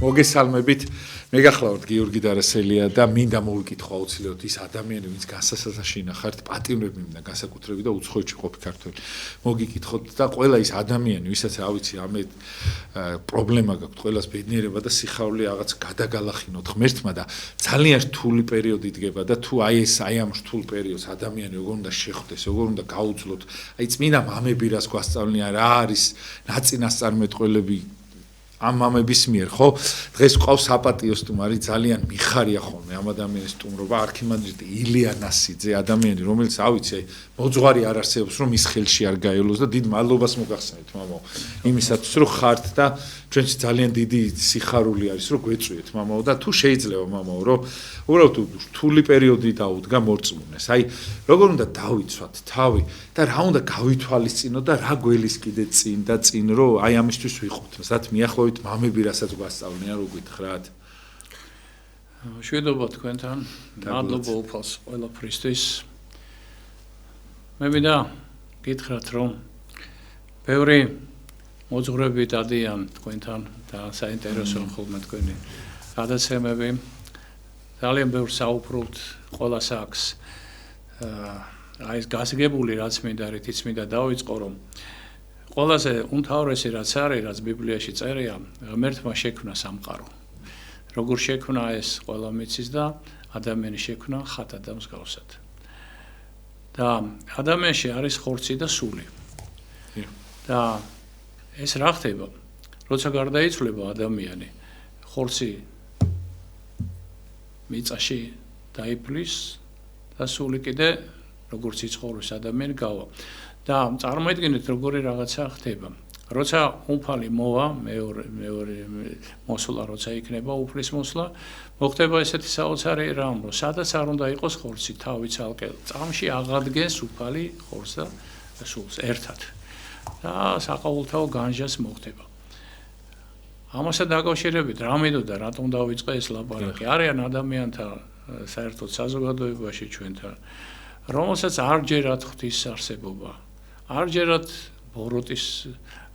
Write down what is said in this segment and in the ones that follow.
მოგესალმებით. მე გახლავთ გიორგი დარასელია და მინდა მოვიკითხო აუცილებლად ის ადამიანი, ვინც განსასაზღვრში ნახართ, პატიმრები მინდა განსაკუთრებით და უცხოეთში ყოფი ქართველი. მოგიკითხოთ და ყველა ის ადამიანი, ვისაც რა ვიცი, ამეთ პრობლემა გაქვთ, ყველას ბედნიერება და სიხარული რაღაც გადაგალახინოთ ღმერთმა და ძალიან რთული პერიოდი დგება და თუ აი ამ რთულ პერიოდს ადამიანი როგორ უნდა შეხვდეს, როგორ უნდა გაუძლოთ, აი წმინდა მამები რას გვასწავლიან, რა არის ნაწინასწარმეტყველები ამ მამების მიერ, ხო? დღეს ყავს საპატიო სტუმარი, ძალიან მიხარია ხოლმე ამ ადამიანის სტუმრობა, არქიმანდრიტი ილია ნასიძე, ადამიანი, რომელიც ავიცი, მოძღვარი არ არსებობს, რომ ის ხელში არ გაივლოს და დიდ მადლობას მოგახსენეთ, მამაო. იმისათვის, რომ ხართ და ჩვენც ძალიან დიდი სიხარული არის, რომ გვეწვიეთ, მამაო, და თუ შეიძლება, მამაო, რომ უბრალოდ რთული პერიოდი დაუდგა მორწმუნეს. აი, როგორ უნდა დავიცვათ თავი და რა უნდა გავითვალისწინოთ და რა გველის კიდე წინ და წინ, რომ აი ამისთვის ვიყოთ. მზად მიახლოვით მამები რასაც გვასწავლიან, რო გითხრათ. მშვიდობა თქვენთან, მადლობა უფალს ყველაფრისთვის. მე მინდა გითხრათ, რომ ბევრი მოძღვრები დადიან თქვენთან და საინტერესო ხოლმე თქვენი გადაცემები. ძალიან ბევრ საუბრობთ, ყველას აქვს აი ეს გასაგებული რაც მინდა რითიც მინდა დავიწყო, რომ ყველაზე უმთავრესი რაც არის, რაც ბიბლიაში წერია, ღმერთმა შექმნა სამყარო. როგორ შექმნა ეს ყველა მიცის და ადამიანი შექმნა ხათა და მსგავსად. და ადამიანში არის ხორცი და სული. და ეს რა ხდება? როცა გარდაიცვლება ადამიანი, ხორცი მიწაში დაიფლის და სული კიდე როგორც იცხოვრის ადამიანი გავა. და წარმოიდგინეთ როგორი რაღაცა ხდება. როცა უმფალი მოვა, მეორე მოსვლა როცა იქნება უფლის მოსვლა, მოხდება ესეთი საოცარი რამ, რომ სადაც არ უნდა იყოს ხორცი, თავი ცალკე წამში აღადგენს უფალი ხორცს და სულს ერთად. და საყოველთაო განჯას მოხდება. ამასთან დაკავშირებით რა მინდოდა, რატომ დავიწყე ეს ლაპარაკი? არიან ადამიანთა საერთოდ საზოგადოებაში ჩვენთან, რომელსაც არჯერად ღვთის არსებობა, არჯერად ბოროტის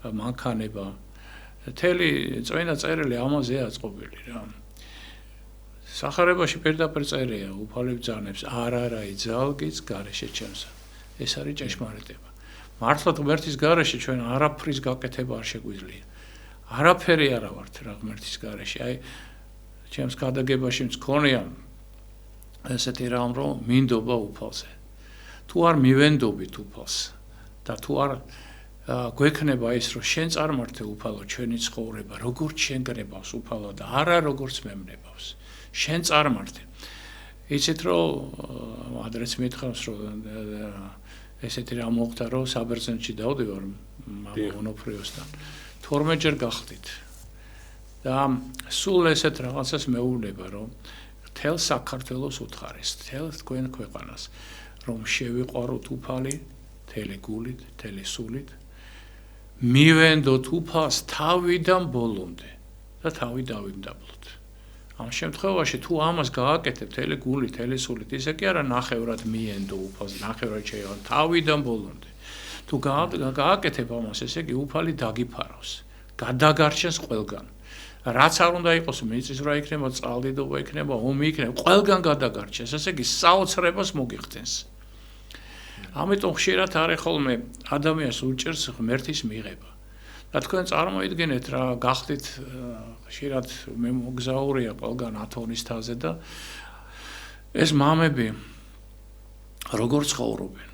მანქანება, მთელი წვენა წერილი ამაზეა წყობილი რა. სახარებაში პირდაპირ წერია, უფალი ბრძანებს, არა იძალგიც გარეშე ჩემსა. ეს არის ჭეშმარიტება. მართლად ღმერთის გარეშე ჩვენ არაფრის გაკეთება არ შეგვიძლია. არაფერი არა ვართ რა ღმერთის გარეშე. აი ჩემს გადაგებაში მქონია ესეთი რამ, რომ მინდობა უფალზე. თუ არ მივენდობით უფალს და თუ არ გვექნება ის, რომ შენ წარმართე უფალო ჩვენი ცხოვრება, როგორც შენ გნებავს უფალო და არა როგორც მე მნებავს. შენ წარმართე. იცით რომ ადრეც მითხავს, რომ ესეთი რამ მოხდა, რომ საბერძნეთში დავდივარ მამა ონოფრიოსთან. 12 ჯერ გახდით. და სულ ესეთ რაღაცას მეუბნება, რომ მთელ საქართველოს უთხარეს, მთელ თქვენ ქვეყანას, რომ შევიყვაროთ უფალი, მთელი გულით, მთელი სულით, მივენდოთ უფალს თავიდან ბოლომდე და თავი დავიმდაბლოთ. ამ შემთხვევაში თუ ამას გააკეთებ მთელი გულით, მთელი სულით, ისე კი არა ნახევრად მიენდო უფალს, ნახევრად შეიყვანო თავიდან ბოლომდე. თუ გააკეთებ ამას, ესე იგი უფალი დაგიფარავს, გადაგარჩენს ყველგან. რაც არ უნდა იყოს, მიწისძვრა იქნება, წყალდიდობა იქნება, ომი იქნება, ყველგან გადაგარჩენს, ესე იგი საოცრებას მოგიხდენს. ამიტომ ხშირად არის ხოლმე ადამიანს უჭერს ღმერთის მიღება. და თქვენ წარმოიდგინეთ რა გახდით ხშირად მე მოგზაურია ყველგან ათონის თაზე და ეს მამები როგორ ცხოვრობენ.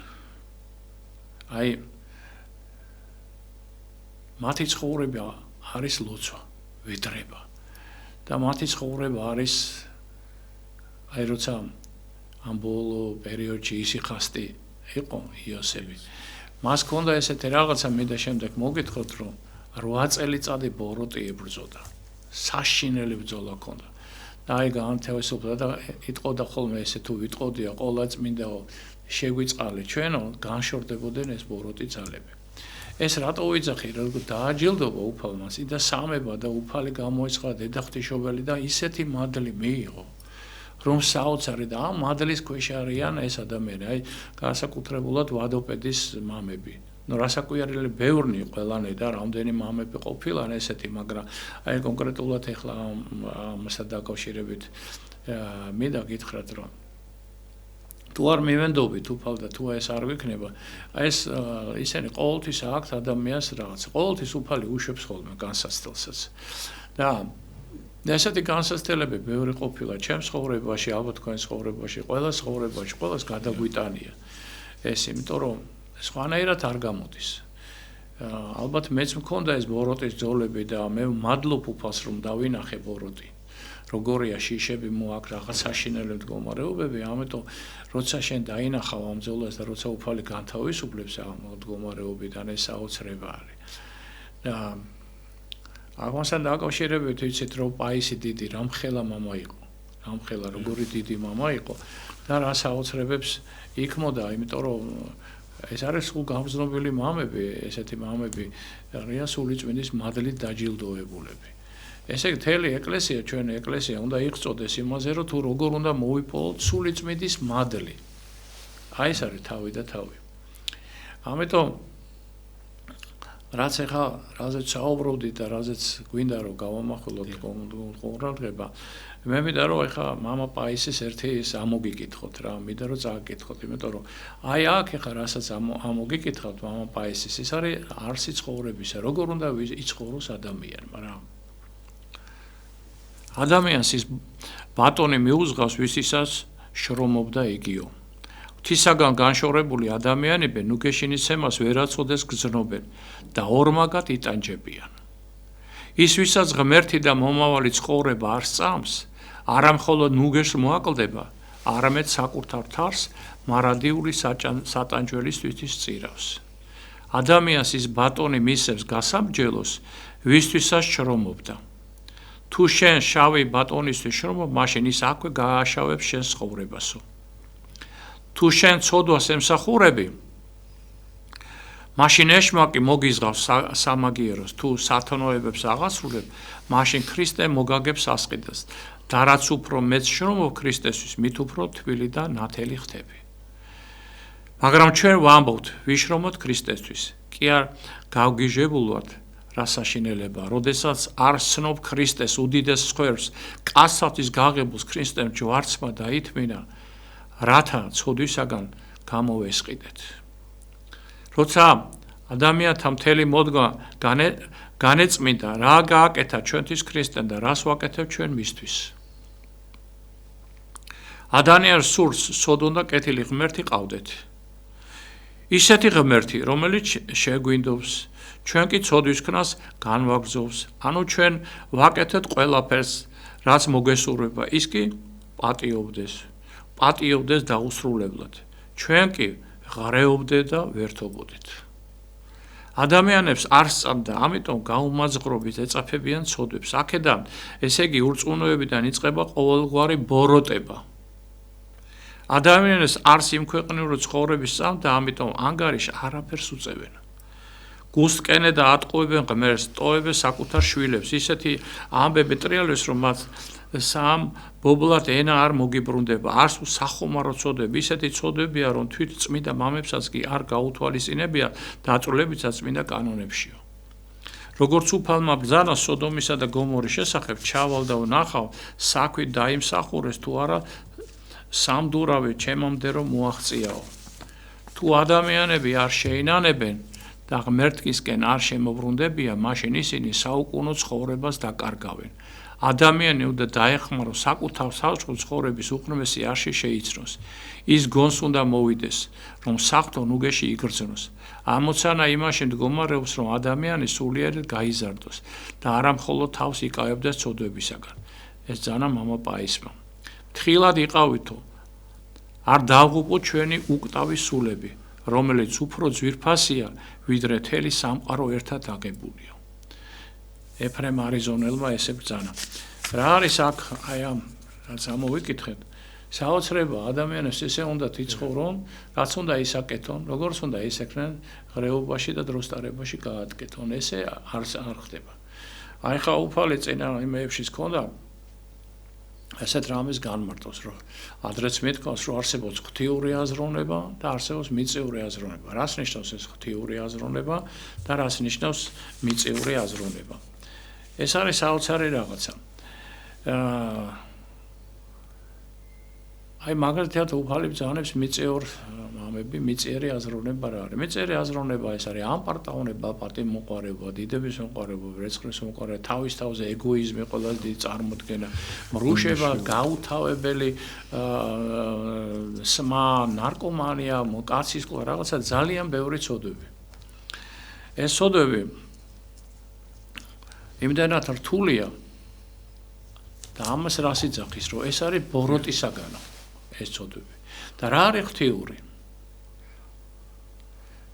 აი მათი ცხოვრება არის ლოცვა, ვედრება. და მათი ცხოვრება არის აი როცა ამ ბოლო პერიოდში ისიხასტი იყო იოსები. მას ჰქონდა ესეთი რაღაცა, მე და შემდეგ მოგითხოთ, რომ 8 წელიწადი ბოროტი ებრძოდა. საშინელი ბრძოლა ჰქონდა. და აი გაანთავისუფლდა და იტყოდა ხოლმე ესე თუ ვიტყოდია ყოლა წმინდაო შეგვიწყალე ჩვენო, განშორდებოდნენ ეს ბოროტი ძალები. ეს რატო ვიძახი, რომ დააჯილდობა უფალმა და სამება და უფალი გამოიცხადა დედა ღვთისმშობელი და ისეთი მადლი მიიღო. რომ საოცარი და ამ მადლის ქვეშ არიან ეს ადამიანები, აი განსაკუთრებულად ვადოპედის მამები, ნუ რასაკვირველი ბევრნი ყველანი და რამდენი მამები ყოფილან ესეთი, მაგრამ აი კონკრეტულად ეხლა ამასთან დაკავშირებით მინდა გითხრათ, რომ თუ არ მივენდობით უფალ და თუ ეს არ ვიქნება, ეს ისინი ყოველთვის აქვთ ადამიანს რაღაც, ყოველთვის უფალი უშვებს ხოლმე განსაცდელსაც. და ესეთი განსაცდელები ბევრი ყოფილა ჩემს ცხოვრებაში, ალბათ თქვენს ცხოვრებაში, ყველას ცხოვრებაში, ყველას გადაგვიტანია. ეს იმიტომ რომ სხვანაირად არ გამოდის. ალბათ მეც მქონდა ეს ბოროტის ძოლები და მე მადლობ უფალს რომ დავინახე ბოროტი. როგორია შიშები მოაქვს რაღაც საშინელი მდგომარეობები, ამიტომ როცა შენ დაინახავ ამ ძოლას და როცა უფალი განთავისუფლებს ამ მდგომარეობიდან, ეს საოცრება არის. და აღმოსთან დაკავშირებით ვიცით რომ პაისი დიდი რამხელა მამა იყო. რამხელა როგორი დიდი მამა იყო და რა საოცრებებს იქმოდა, იმიტომ რომ ეს არის სულ გამზნობელი მამები, ესეთი მამები არიან სულიწმინდის მადლით დაჯილდოებულები. ესე მთელი ეკლესია, ჩვენი ეკლესია უნდა იღვწოდეს იმაზე, რომ თუ როგორ უნდა მოვიპოვოთ სულიწმინდის მადლი. აი ეს არის თავი და თავი. ამიტომ რაც ახლა რაზეც საუბრობდით და რაზეც გვინდა რომ გავამახვილოთ ყურადღება, მე მინდა რომ ახლა მამა პაისის ერთი ის ამოგიკითხოთ რა, მინდა რომ წააკითხოთ, იმიტომ რომ აი აქ ახლა რასაც ამოგიკითხავთ მამა პაისის, ის არის არსი ცხოვრებისა, როგორ უნდა იცხოვროს ადამიანი, მაგრამ ადამიანს ის ბატონი მიუძღავს, ვისისაც შრომობდა იგიო. ღვთისაგან განშორებული ადამიანები ნუგეშინიცემას ვერაცხოდეს გრძნობენ და ორმაგად იტანჯებიან. ის ვისაც ღმერთი და მომავალი ცხოვრება არ სწამს, არა მხოლოდ ნუგეშს მოაკლდება, არამედ საკურთხარ თავს მარადიული სატანჯველისთვის წირავს. ადამიანს ის ბატონი მისცემს გასამჯელოს, ვისთვისაც შრომობდა. თუ შენ შავი ბატონისთვის შრომობ, მაშინ ის აქვე გააშავებს შენს ცხოვრებასო. თუ შენ ცოდვას ემსახურები, მაშინ ეშმაკი მოგიზღავს სამაგიეროს, თუ სათანოებებს აღასრულებ, მაშინ ქრისტე მოგაგებს ასყიდას და რაც უფრო მეც შრომობ ქრისტესთვის, მით უფრო თბილი და ნათელი ხდები. მაგრამ ჩვენ ვამბობთ, ვიშრომოთ ქრისტესთვის, კი არ გავგიჟებულვართ რა საშინელება, როდესაც არ სნობ ქრისტეს უდიდეს სხვერს, კაცსათვის გაღებულს ქრისტემ ჯვარცმა დაითმინა, რათა ცოდვისაგან გამოვესყიდეთ. როცა ადამიანთა მთელი მოდგა განეწმინდა, რა გააკეთა ჩვენთვის ქრისტემ და რას ვაკეთებ ჩვენ მისთვის. ადამიანს სურს სოდონ და კეთილი ღმერთი ყავდეთ. ისეთი ღმერთი, რომელიც შეგვინდობს, ჩვენ კი ცოდვის ქნას განვაგრძობს, ანუ ჩვენ ვაკეთეთ ყველაფერს, რაც მოგესურვება, ის კი პატიობდეს დაუსრულებლად. ჩვენ კი ღარეობდეთ და ვერთობოდით. ადამიანებს არ სწამდა, ამიტომ გაუმაძღრობით ეწაფებიან ცოდვებს. აქედან, ესე იგი ურწმუნოებიდან იწყება ყოველგვარი ბოროტება. ადამიანებს არ სიმქვეყნიური ცხოვრების სწამდა, ამიტომ ანგარიშ არაფერს უწევენ. გუსტკენე და ატყუებენ ღმერთს, ტოვებენ საკუთარ შვილებს. ისეთი ამბები ტრიალებს, რომ მათ სამ ბობლად ენა არ მოგიბრუნდება, არც სახომარო ცოდვები, ისეთი ცოდვებია, რომ თვით წმინდა მამებსაც კი არ გაუთვალისწინებია დაწვრილებითაც წმინდა კანონებშიო. როგორც უფალმა ბრძანა სოდომისა და გომორის შესახებ, ჩავალ და ვნახავ, საქვით დაიმსახურეს თუ არა სამდურავი ჩემამდე რომ მოაღწიაო. თუ ადამიანები არ შეინანებენ და ღმერთისკენ არ შემოbrunდებიან, მაშინ ისინი საუკუნო ცხოვრებას დაკარგავენ. ადამიანი უნდა დაეხმაროს საკუთარ საწყო ცხოვრების უღრმესი არში შეიცნოს. ის გონს უნდა მოვიდეს, რომ საღვთო ნუგეში იგრძნოს. ამოცანა იმაში მდგომარეობს, რომ ადამიანი სულიერად გაიზარდოს და არა მხოლოდ თავს იკავებდეს ცოდვებისაგან. ეს ძანა მამა პაისმა. თხილად იყავითო, არ დავღუპოთ ჩვენი უკტავი სულები, რომელიც უფრო ძვირფასია, ვიდრე თელი სამყარო ერთად აგებულია. ეფრემ არიზონელმა ესე ბრძანა. რა არის აქ აი ამ რაც ამოვიკითხეთ? საოცრება ადამიანებს ესე უნდა იცხოვრონ, რაც უნდა ისაკეთონ, როგორც უნდა ისექნენ ღრეობაში და დროსტარებაში გააკეთონ. ესე არ ხდება. აი ხა უფალი წინა იმეებში ჰქონდა ესეთ რამეს განმარტავს, რომ ადრეც მეთქავს, რომ არსებობს ღვთიური აზროვნება და არსებობს მიწიური აზროვნება. რას ნიშნავს ეს ღვთიური აზროვნება და რას ნიშნავს მიწიური აზროვნება? ეს არის საოცარი რაღაცა. აი მაგალითად უფალი ბრძანებს მიწიერ მამები, მიწიერი აზროვნება რა არის? მიწიერი აზროვნება ეს არის ამპარტაუნება, პატიმოყარება, დიდების მოყარება, ვერცხლის მოყარება, თავის თავზე ეგოიზმი ყველაზე დიდი წარმოდგენა, მრუშება, გაუთავებელი სმა, ნარკომანია, კაცის ყოლა, რაღაცა ძალიან ბევრი ცოდვები. ეს ცოდვები იმდენად რთულია და ამას რას იძახის, რომ ეს არის ბოროტისაგანო. ეს ცოდვები. და რა არის ღვთიური?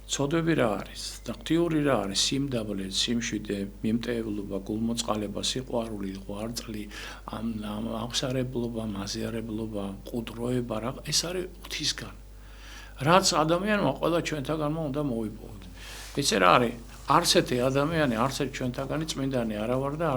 ცოდვები რა არის? და ღვთიური რა არის? სიმდაბლე, სიმშვიდე, მიმტევლობა, გულმოწყალება, სიყვარული, ღვაწლი, აღსარებლობა, მაზიარებლობა, ყუდროება, რა ეს არის ღვთისგან. რაც ადამიანმა ყველა ჩვენთაგანმა უნდა მოიპოვოთ. იცი რა არის? არც ერთი ადამიანი, არც ერთი ჩვენთაგანი წმინდანი არა ვარ და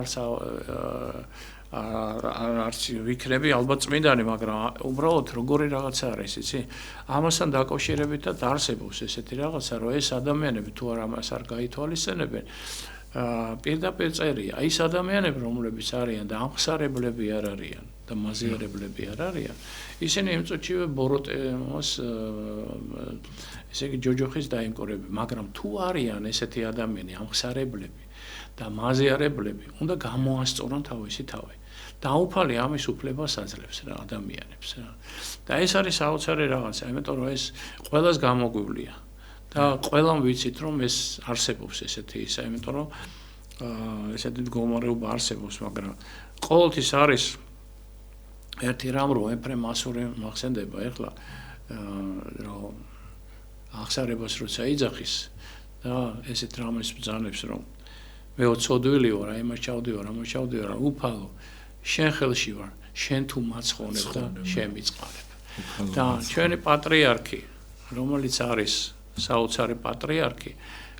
არც ვიქნები ალბათ წმინდანი, მაგრამ უბრალოდ როგორი რაღაცა არის, იცი? ამასთან დაკავშირებითად არსებობს ესეთი რაღაცა, რომ ეს ადამიანები თუ არ ამას არ გაითვალისწინებენ, პირდაპირ წერია, ის ადამიანები, რომლებიც არიან და აღსარებლები არ არიან და მაზიარებლები არ არიან, ისინი იმ წუთშივე ბოროტემოს ესე იგი ჯოჯოხის დაიმკორები, მაგრამ თუ არიან ესეთი ადამიანი, აღსარებლები და მაზიარებლები, უნდა გამოასწორონ თავისი თავი. დაუფალი ამის უფლებას აძლევს რა ადამიანებს რა. და ეს არის საოცარი რაღაცა, იმიტომ რომ ეს ყველას გამოგვივლია. და ყველამ ვიცით რომ ეს არსებობს ესეთი ისა, იმიტომ რომ ესეთი მდგომარეობა არსებობს, მაგრამ ყოველთვის არის ერთი რამ რომ ეფრემ ასური მახსენდება ეხლა რომ აღსარებას როცა იძახის და ესეთ რამეს ბრძანებს რომ მე ცოდვილი ვარ, აი მას ჩავდივარ, უფალო შენ ხელში ვარ, შენ თუ მაცხოვნებ და შენ მიწყალებ. და ჩვენი პატრიარქი, რომელიც არის საოცარი პატრიარქი,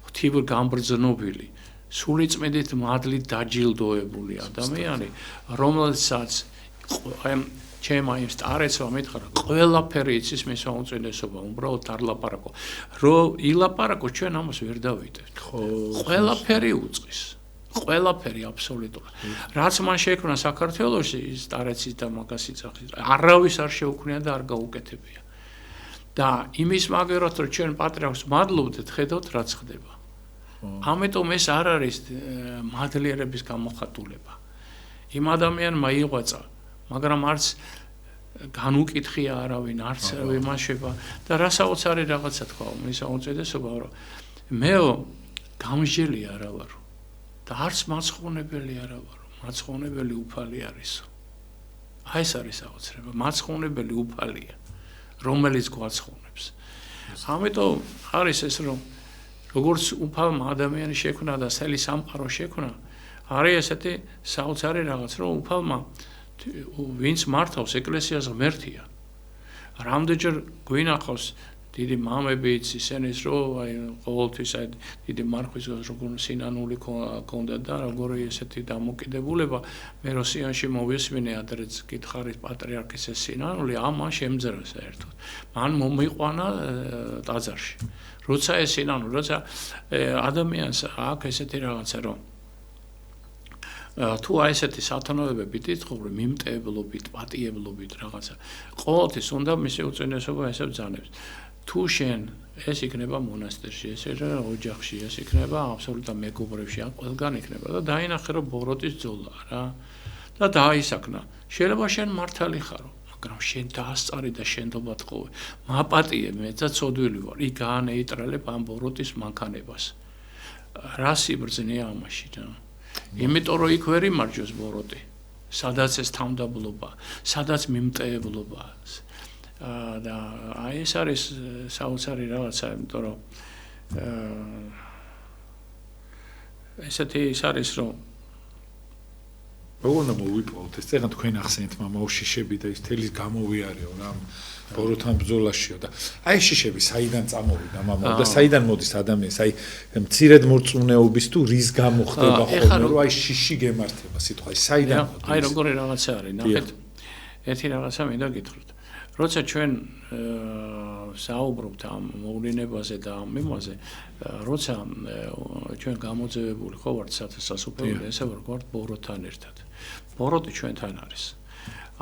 ღვთიურ გამბრძნობილი, სულიწმიდით მადლით დაჯილდოებული ადამიანი, რომელსაც ჩემმა იმ სტარეცმა მითხრა, ყველაფერი იცის მის უწინესობა, უბრალოდ არ ლაპარაკო. რომ ილაპარაკო, ჩვენ ამას ვერ დავიტევთ. ყველაფერი უწყის. ყველაფერი აბსოლუტურად. რაც მან შექმნა საქართველოში, სტარეცის და მაგას იძახის, არავის არ შეუქმნია და არ გაუკეთებია. და იმის მაგერად რომ ჩვენ პატრიარქს მადლობდეთ, ხედავთ რაც ხდება. ამიტომ ეს არ არის მადლიერების გამოხატულება. იმ ადამიანმა იღვაწა, მაგრამ არც განუკითხია არავინ, არც ვიმაშება და რა საოცარი რაღაცა თქვა, მის უწედესობა რომ მეო გამსჯელი არა ვარო და არც მაცხოვნებელი არა ვარო, მაცხოვნებელი უფალი არისო. აი ეს არის საოცრება, მაცხოვნებელი უფალია, რომელიც გვაცხოვნებს. ამიტომ არის ეს რომ როგორც უფალმა ადამიანი შექმნა და სელი სამყარო შექმნა, არის ესეთი საოცარი რაღაც, რომ უფალმა ვინც მართავს ეკლესიას ღმერთია. რამდენჯერ გვინახავს დიდი მამები ისენის რომ აი ყოველთვის აი დიდი მარხვის როგორ სინანული ქონდა და როგორი ესეთი დამოკიდებულება მე როსიანში მოვისმინე ადრეც გითხარით პატრიარქის ეს სინანული ამან შემძერა საერთოდ. მან მომიყვანა ტაძარში. როცა ეს სინანული, როცა ადამიანს აქვს ესეთი რაღაცა რომ თუ აი ესეთი სათანადოებებით იწხოვრე, მიმტევლობით, პატიებლობით რაღაცა. ყოველთვის უნდა მისი უწინესობა ესე ბრძანებს. თუ შენ ეს იქნება მონასტერში, ეს ოჯახში, ეს იქნება აბსოლუტურად მეგობრებში, ან ყველგან იქნება და დაინახე რომ ბოროტის ძოლა რა. და დაისაკნა. შეიძლება შენ მართალი ხარო, მაგრამ შენ დაასწარი და შენდობა თხოვე. მაპატიე მე და ცოდვილი ვარ. იქ გაანეიტრალებ ამ ბოროტის მანქანებას. რა სიბრძნეა ამაში რა. იმიტომ რომ იქ ვერ იმარჯვოს ბოროტი. სადაც ეს თავმდაბლობა, სადაც მიმტევლობა. და აი ეს არის საოცარი რაღაცა, იმიტომ რომ ესეთი ის არის რომ როგორ უნდა მოვიპოვოთ ეს წეგან თქვენ ახსენეთ მამა შიშები და ის თელის გამოვიარეო რა ბოროტთან ბრძოლაშიო და აი შიშები საიდან წამოვიდა მამა და საიდან მოდის ადამიანს აი მცირედ მორწმუნეობის თუ რის გამოხდება ხოლმე რომ აი შიში გემართება სიტყვა აი საიდან აი როგორი რაღაცა არის ნახეთ ერთი რაღაცა მინდა გითხრათ. როცა ჩვენ საუბრობთ ამ მოვლენებაზე და ამ მიმაზე, როცა ჩვენ გამოძევებული ხო ვართ სასოფლო ესე ვართ ბოროტთან ერთად. ბოროტი ჩვენთან არის.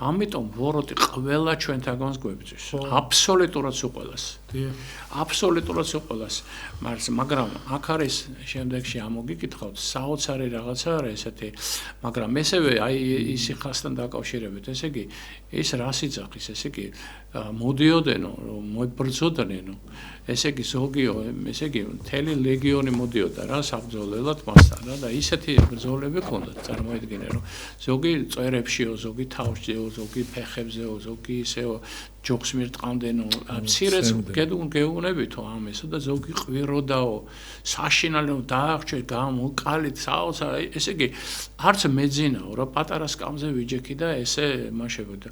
ამიტომ ბოროტი ყველა ჩვენთაგანს გვებძვის. აბსოლუტურად უყოლას. აბსოლუტურად უყოლას. მაგრამ აქ არის შემდეგში ამოგიკითხავთ საოცარი რაღაცა არის ესეთი, მაგრამ ესევე აი ის ხასთან დაკავშირებით, ესე იგი ის რას იძახის, ესე იგი მოდიოდენო, მოიბრძოდნენო, ესე იგი ზოგიო, ესე იგი მთელი ლეგიონი მოდიოდა რა საბრძოლველად მასთან რა და ისეთი ბრძოლები ჰქონდათ, წარმოიდგინე რომ ზოგი წვერებშიო, ზოგი თავშიო, ზოგი ფეხებზეო, ზოგი ისეო ჯოხს მირტყამდენო, მცირეც გეუბნებითო ამისო და ზოგი ყვიროდაო, საშინალებო დააღჭე გამოკალით საოცარი, ესე იგი არც მეძინაო რა პატარა სკამზე ვიჯექი და ესე მაშებოდა.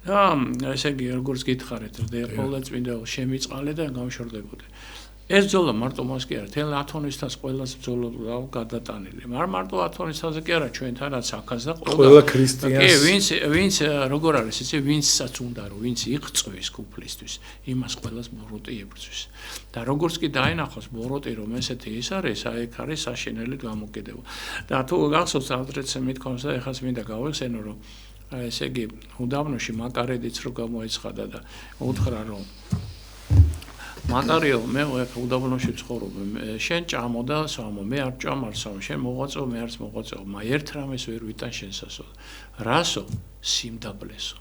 და ესე იგი როგორც გითხარით, ყველა წმინდა შემიწყალე და გამშორდებოდა. ეს ბრძოლა მარტო მას კი არა, თელ ათონისთას ყველაზე ბრძოლა გადატანილი. მარტო ათონისთაზე კი არა, ჩვენთანაც აქაც და ყველა ქრისტიანს. კი, ვინც როგორ არის, იცი, ვინცაც უნდა რომ ვინც იღწვის კუფლისთვის, იმას ყველას ბოროტი ებრძვის. და როგორც კი დაინახოს ბოროტი რომ ესეთი ის არის, აი ეგ არის საშინელი გამოკიდება. და თუ გახსოვს ადრეც მithქვამს და ეხაც მინდა გავიხსენო რომ ესე იგი უდაბნოში მაკარედიც რო გამოიცხადა და უთხრა რომ მაკარიო მე უდაბნოში ცხოვრობ შენ ჭამო და სამო მე არ ჭამარსო შენ მოღვაწეო მე არც მოღვაწეო მა ერთ რამეს ვერ ვიტან შენსასო რასო სიმდაბლესო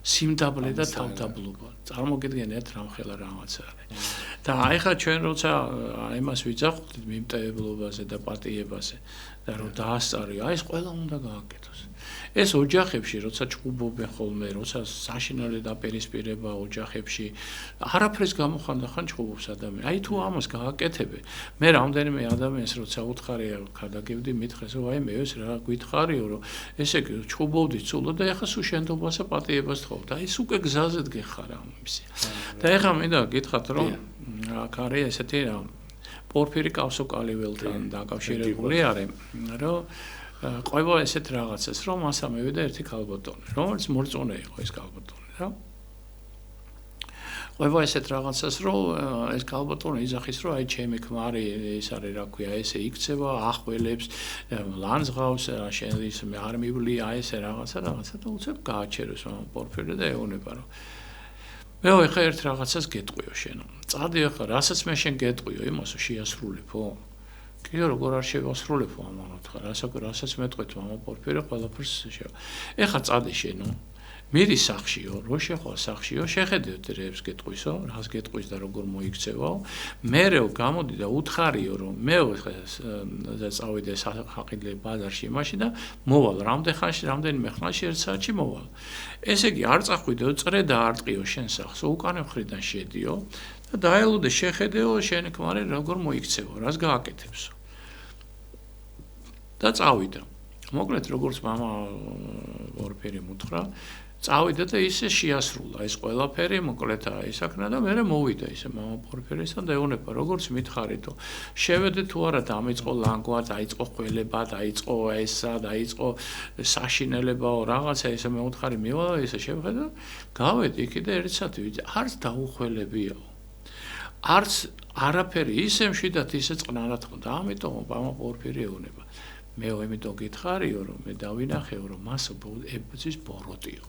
სიმდაბლე და თავდაბლობა წარმოგიდგენიათ რამხელა რაღაცა არის და აი ხა ჩვენ როცა იმას ვიძახთ მიმტევებლობაზე და პატიებაზე და რომ დაასწარი აი ეს ყველა უნდა გააკეთოს ეს ოჯახებში როცა ჭუბობენ ხოლმე როცა საშინელი დაპირისპირება ოჯახებში არაფერს გამოხანდახან ჭუბობს ადამიანი აი თუ ამას გააკეთებე მე რამდენიმე ადამიანს როცა უთხარი გადაგებდი მითხეს რომ აი მე ეს რა გითხარიო რომ ესე იგი ჭუბობდი ცულა და ეხა სულ შენდობასა პატიებას თხოვდა აი ეს უკვე გზაზეთ გეხარ ამისი და ეხა მინდა გითხრათ რომ აქ არის ესეთი რა პორფირი კავსოკალიველთან დაკავშირებული არის რომ ყובה ესეთ რაღაცას რომ მასა მევიდა ერთი ქალბატონი რომელიც მორწონე იყო ეს ქალბატონი რა ყובה ესეთ რაღაცას რომ ეს ქალბატონი იძახის რომ აი ჩემი ქმარი ეს არის რა ქვია ესე იქცევა ახველებს ლანძღავს შენ ის არ მივლია ესე რაღაცა და უცებ გააჩეროს ამ პორფირი და ეუბნება რომ მე ხა ერთ რაღაცას გეტყვიო შენ წადი ხა რასაც მე შენ გეტყვიო იმასო შეასრულებო კიდე როგორ არ შევასრულებო ამანოთ ხა რასაც მეტყვით მამა პორფირი ყველაფერს შევა ეხა წადი შენო მირი სახშიო რო შეხვა სახშიო შეხედეთ რებს გეტყვისო რას გეტყვის და როგორ მოიქცევაო მერეო გამოდი და უთხარიო რომ მე წავიდე საყიდლე ბაზარში მაშინ და მოვალ რამდენიმე ხანში ერთ საათში მოვალ ესე იგი არ წახვიდეო წრე და არტყიო შენ სახს უკანე მხრიდან შედიო და დაელოდე შეხედეო შენი ქმარი როგორ მოიქცევო რას გააკეთებსო და წავიდა მოკლედ როგორც მამა ორფერი მუთხრა წავიდა და ისე შეასრულა ეს ყველაფერი მოკლედ ისაქნა და მე მოვიდა ისე მამა პორფირისთან და ეუბნება როგორც მითხარითო შევედე თუ არა დაიწყო ლანგვა დაიწყო ხველება დაიწყო ესა დაიწყო საშინელებაო რაღაცა ესე მე უთხარი მივალა ესე შევხედა გავედი იქ და ერთ საათი ვიცი არც დაუხველებიაო არც არაფერი ისე მშვიდად ისე წყნარად ხონდა ამიტომ მამა პორფირი ეუბნება მე იმიტომ გითხარიო რომ მე დავინახეო რომ მას ებრძვის ბოროტიო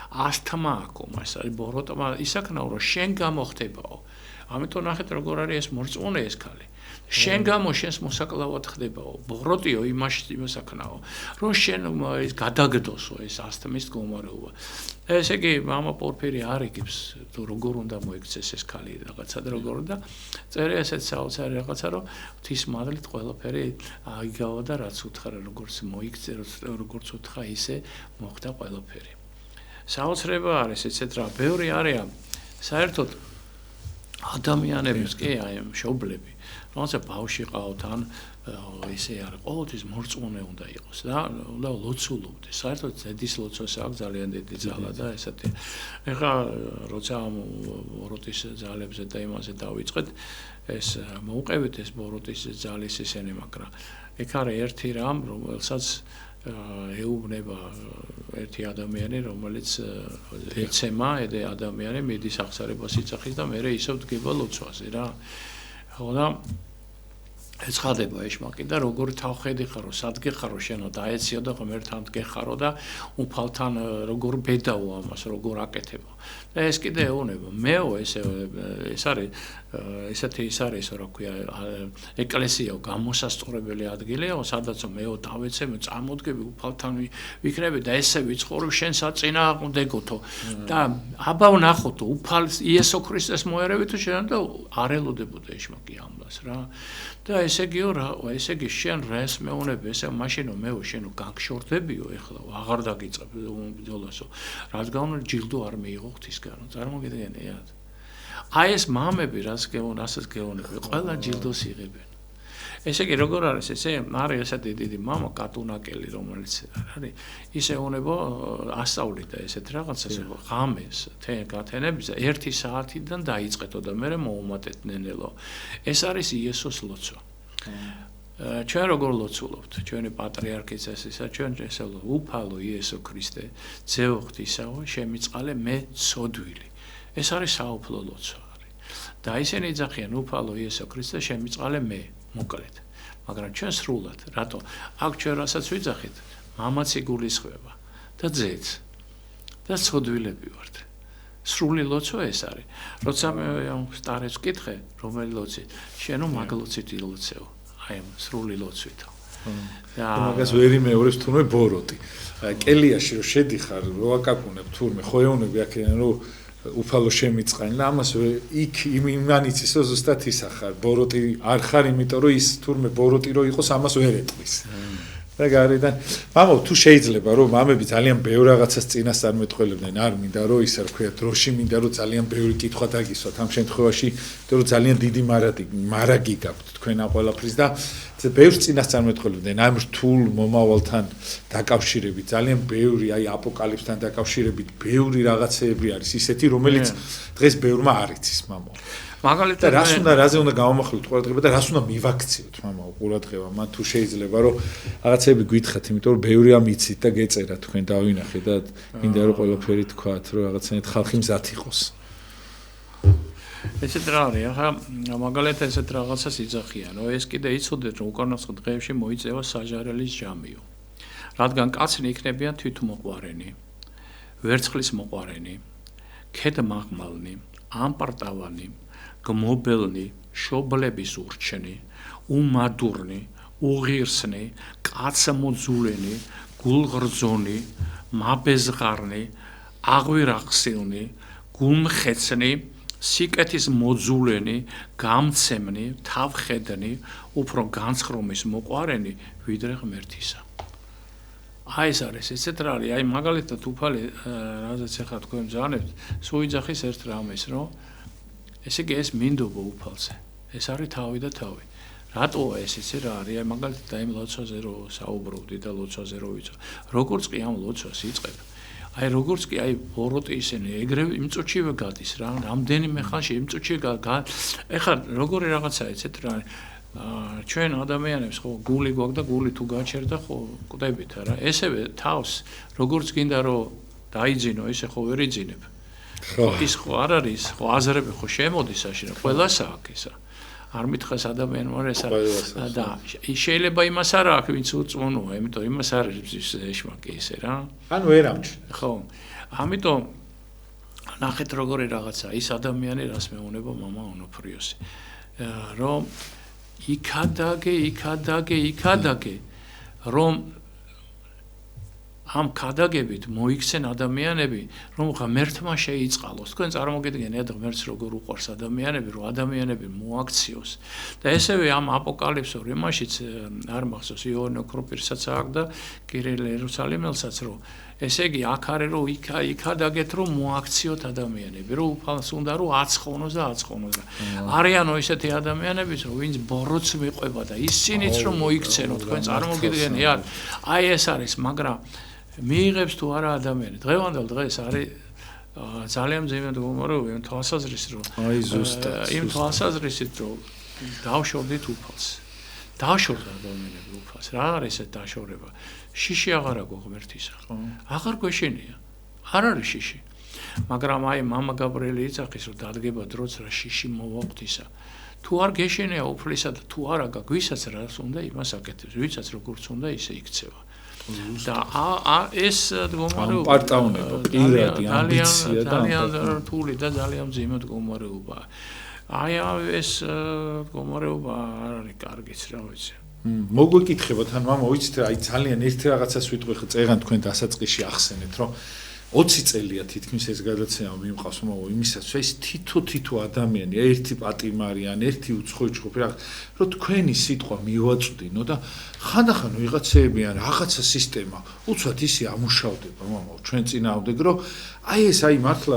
ასთმა აქვს მას არის ბოროტმა ისაქნაო რომ შენ გამოხდებაო ამიტომ ნახეთ როგორ არის ეს მორწმუნე ეს ქალი შენ გამო შენს მოსაკლავად ხდებაო ბოროტიო იმასაქნაო რომ შენ ის გადაგდოსო ეს ასთმის მდგომარეობა ესე იგი მამა პორფირი არ იგებს თუ როგორ უნდა მოიქცეს ეს ქალი რაღაცა და როგორ უნდა წერია ესეც საოცარი რაღაცა რომ ღვთის მადლით ყველაფერი აიგავა და რაც უთხრა როგორც მოიქცე როგორც უთხრა ისე მოხდა ყველაფერი საოცრება არის ესეთ რა ბევრი არის საერთოდ ადამიანების კი აი მშობლები რომელსაც ბავშვი ყავთ ან ისე არის ყოველთვის მორწმუნე უნდა იყოს და უნდა ლოცულობდეს საერთოდ ზედის ლოცვას აქვს ძალიან დიდი ძალა და ესეთი ეხლა როცა ბოროტის ძალებზე და იმაზე დავიწყეთ ეს მოუყევით ეს ბოროტის ძალის ისენი მაგრამ ეგ არის ერთი რამ რომელსაც ეუბნება ერთი ადამიანი, რომელიც ეცემა, ადამიანი მიდის აღსარებას იცახის და მე ისევ დგება ლოცვაზე რა. ხო და ეცხადება ეშმაკი და როგორ თავხედი ხარო, სად გეხარო შენო დაეციო და ღმერთთან გეხარო და უფალთან როგორ ბედაო ამას, როგორ აკეთებო. და ეს კიდე ეუბნება. მეო ეს არის ესეთი ის არის, რა ქვია, ეკლესიაო გამოსასწორებელი ადგილია, სადაც მეო დავეცემ, წამოდგები უფალთან ვიქნები და ესე ვიცხოვრებ შენ საწინააღმდეგოთო. და აბა ვნახოთო, უფალს იესო ქრისტეს მოერევითო შენ და არ ელოდებოდა ეშმაკი ამას რა. და ესე იგი შენ რას მეუნები, ესე მაშინო მეო შენო გაგშორდებიო ეხლა, აღარ დაგიწყებ ბრძოლასო. რადგან ჯილდო არ მიიღო ღვთისგანო, წარმოგიდგენიათ? აი ეს მამები რასაც გეუბნები, ყველა ჯილდოს იღებენ. ესე იგი როგორ არის ესე? არის ესეთი დიდი მამა კატუნაკელი, რომელიც არის, ის ეუბნება ასწავლიდა ესეთ რაღაცას, ღამეს გათენებს 1 საათიდან დაიწყეთო და მე მოუმატეთნენელო. ეს არის იესოს ლოცვა. ჩვენ როგორ ლოცულობთ? ჩვენი პატრიარქიც ესეა, ჩვენ ესე უფალო იესო ქრისტე, ძეო ღვთისაო, შემიწყალე მე ცოდვილი. ეს არის საუფლო ლოცვა არის. და ისინი იძახიან უფალო იესო ქრისტე, შემიწყალე მე, მოკლედ. მაგრამ ჩვენ სრულად, რატო? აქ ჩვენ რასაც ვიძახით, მამაც იგულისხმება და ძეც და ცოდვილები ვართ. სრული ლოცვა ეს არის. როცა მე სტარებს ვკითხე, რომელი ლოცვით, შენო მაგ ლოცვით ილოცეო. აი ამ სრული ლოცვითო. და მაგას ვერ იმეორებს თურმე ბოროტი. კელიაში რო შედიხარ, რო აკაკუნებ თურმე, ხო ეუნები აქედან რო უფალო შემიწყალე და ამას იქ იმანიცის რომ ზუსტად ისახარ. ბოროტი არ ხარ, იმიტომ რომ ის თურმე ბოროტი რო იყოს, ამას ვერ ეტყვის. და გარედან მამო თუ შეიძლება რომ მამები ძალიან ბევრ რაღაცას წინასწარ მეტყველებდნენ, არ მინდა რომ ისე რა ქვია, დროში მინდა რომ ძალიან ბევრი კითხვა დაგისვათ ამ შემთხვევაში, იმიტომ რომ ძალიან დიდი მარაგი გაქვთ თქვენ ამ ყველაფრის და ბევრს წინასწარ მეტყველებდნენ ამ რთულ მომავალთან დაკავშირებით, ძალიან ბევრი აი აპოკალიფსთან დაკავშირებით ბევრი რაღაცეები არის ისეთი, რომელიც დღეს ბევრმა არ იცის მამო. მაგალითად რაზე უნდა გავამახვილოთ ყურადღება და რას უნდა მივაქციოთ მამაო ყურადღება მან თუ შეიძლება რომ რაღაცები გითხრათ, იმიტომ რომ ბევრი ამ იცით და გეწერა თქვენ დავინახე და მინდა რომ ყველაფერი თქვათ, რომ რაღაცნაირად ხალხი მზად იყოს. ესეთ რა არის, ახლა მაგალითად ესეთ რაღაცას იძახიან, რომ ეს კიდე იცოდეთ, რომ უკანასკნელ დღეებში მოიწევა საჟარელის ჟამიო. რადგან კაცნი იქნებიან თვითმოყვარენი, ვერცხლის მოყვარენი, ქედმაღმალნი, ამპარტავანი, გმობელნი, შობლების ურჩენი, უმადურნი, უღირსნი, კაცმოძულენი, გულღრძონი, მაბეზღარნი, აღვირახსილნი, გულმხეცნი, სიკეთის მოძულენი, გამცემნი, თავხედნი, უფრო განცხრომის მოყვარენი, ვიდრე ღმერთისა. აი ეს არის, ესეთ რა არის, აი მაგალითად უფალი, რაზეც ახლა თქვენ ბრძანებთ, სულ იძახის ერთ რამეს, რომ ესე იგი ეს მინდობა უფალზე. ეს არის თავი და თავი. რატოა ეს იცი რა არის? აი მაგალითად აი ლოცვაზე რო საუბრობდი და ლოცვაზე რო ვიცო. როგორც კი ამ ლოცვას იწყებ. აი როგორც კი აი ბოროტი ისინი ეგრევე იმ წუთშივე გადის რა. რამდენიმე ხანში იმ წუთშივე ეხლა როგორი რაღაცაა ეცეთ რა. ჩვენ ადამიანებს ხო გული გვაქვს და გული თუ გაჩერდა ხო კვდებით რა. ესევე თავს როგორც გინდა რომ დაიძინო, ისე ხო ვერ იძინებ. ის ხო არ არის, ხო აზრები ხო შემოდის აშენ, ყველას აქვს ისა. არ მითხეს ადამიანმა ეს არის და შეიძლება იმას არ აქვს, ვინც უწმუნოა, იმიტომ იმას არ არის ეშმაკი ისე რა. ანუ ვერ ამჩნევ. ხო. ამიტომ ნახეთ როგორი რაღაცა, ის ადამიანი რას მეუნება მამა ონოფრიოსი. რომ იქადაგე, რომ ამ ქადაგებით მოიქცენ ადამიანები, რომ ღმერთმა შეიწყალოს. თქვენ წარმოგიდგენიათ ღმერთს როგორ უყვარს ადამიანები, რომ ადამიანები მოაქციოს. და ესევე ამ აპოკალიფსურ იმაშიც არ მახსოვს იოანე ოქროპირსაც აქვს და კირილ იერუსალიმელსაც, რომ ესე იგი აქ არის რომ იქადაგეთ რომ მოაქციოთ ადამიანები, რომ უფალს უნდა რომ აცხოვნოს და აცხოვნოს. არიანო ისეთი ადამიანებიც, რომ ვინც ბოროტს მიყვება და ისინიც რომ მოიქცენო, თქვენ წარმოგიდგენიათ. აი ეს არის, მაგრამ მიიღებს თუ არა ადამიანი. დღევანდელ დღეს არის ძალიან ძლიერ მდგომარეობა იმ თვალსაზრისით, რომ იმ თვალსაზრისით, რომ დავშორდით უფალს. დააშორდა ადამიანები უფალს. რა არის ეს დააშორება? შიში აღარა გოღმერთისა. აღარ გვეშენია. არ არის შიში. მაგრამ აი მამა გაბრიელი იცახის რომ დადგება დროც რა შიში მოვაღვთისა. თუ არ გეშენია უფლისა და თუ არა გაგვისაც რას უნდა იმას აკეთებს, ვისაც როგორც უნდა ისე იქცევა. და ეს მდგომარეობა პარტაუნება, პირადი ამბიცია და ძალიან რთული და ძალიან მძიმე მდგომარეობაა. აი ეს მდგომარეობა არ არის კარგიც, რა ვიცი. მოგვეკითხებათ, ან მამა ვიცით, აი ძალიან ერთი რაღაცას ვიტყვი ხო წერან თქვენ დასაწყისში ახსენეთ, რომ 20 წელია თითქმის ეს გადაცემა მიმყავს მამა იმისაც, ეს თითო ადამიანი, ერთი პატიმარიან, ერთი უცხოი ჯგუფი რაღაც, რომ თქვენი სიტყვა მივაწვდინო და ხანდახან ვიღაცები ან რაღაცა სისტემა უცბად ისე ამუშავდება მამა ჩვენ წინააღმდეგ, რომ აი ეს აი მართლა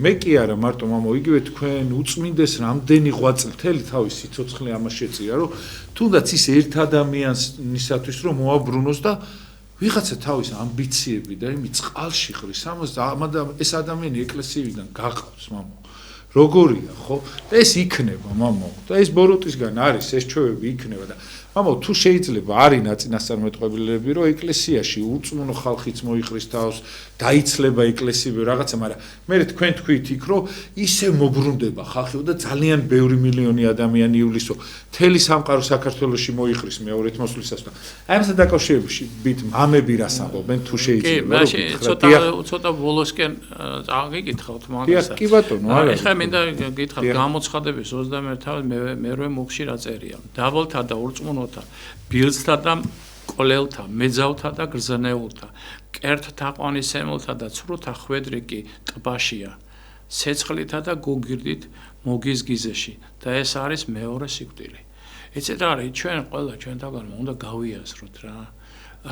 მე კი არა მარტო მამა იგივე თქვენ უწმინდეს რამდენი ღვაწლი მთელი თავის სიცოცხლე ამას შეწირა, რომ თუნდაც ის ერთ ადამიანისათვის რომ მოაბრუნოს და ვიღაცა თავის ამბიციები და იმი წყალში ხრის ამას და ეს ადამიანი ეკლესიიდან გაყავს მამა როგორია ხო და ეს იქნება მამა და ეს ბოროტისგან არის ეს ჩვევები იქნება და მამა თუ შეიძლება არის ნაწინასწარმეტყველები რომ ეკლესიაში უწმუნო ხალხიც მოიყრის თავს დაიცლება ეკლესიები რაღაცა მაგრამ მე თქვენ თქვით იქ რომ ისე მობრუნდება ხალხი და ძალიან ბევრი მილიონი ადამიანი ივლისო მთელი სამყარო საქართველოში მოიყრის მეორეთ მოსვლისას და აი ამასთან დაკავშირებით მამები რას ამბობენ თუ შეიძლება რომ ცოტა ბოლოსკენ წავიკითხავთ მაგას კი ბატონო არა ეხლა მინდა გითხრათ გამოცხადების 21 თავი მერვე მუხში რა წერია დაბალთა და ურწმუნოთა ბილწთა და ყოლელთა მეძავთა და გრძნეულთა კერთთა ყვანისმელთა და ცრუთა ხვედრიკი ტბაშია ცეცხლითა და გოგირდით მოგიზგიზეში და ეს არის მეორე სიკვდილი ეცეთ არის ჩვენ ყველა ჩვენთაგან უნდა გავიაზროთ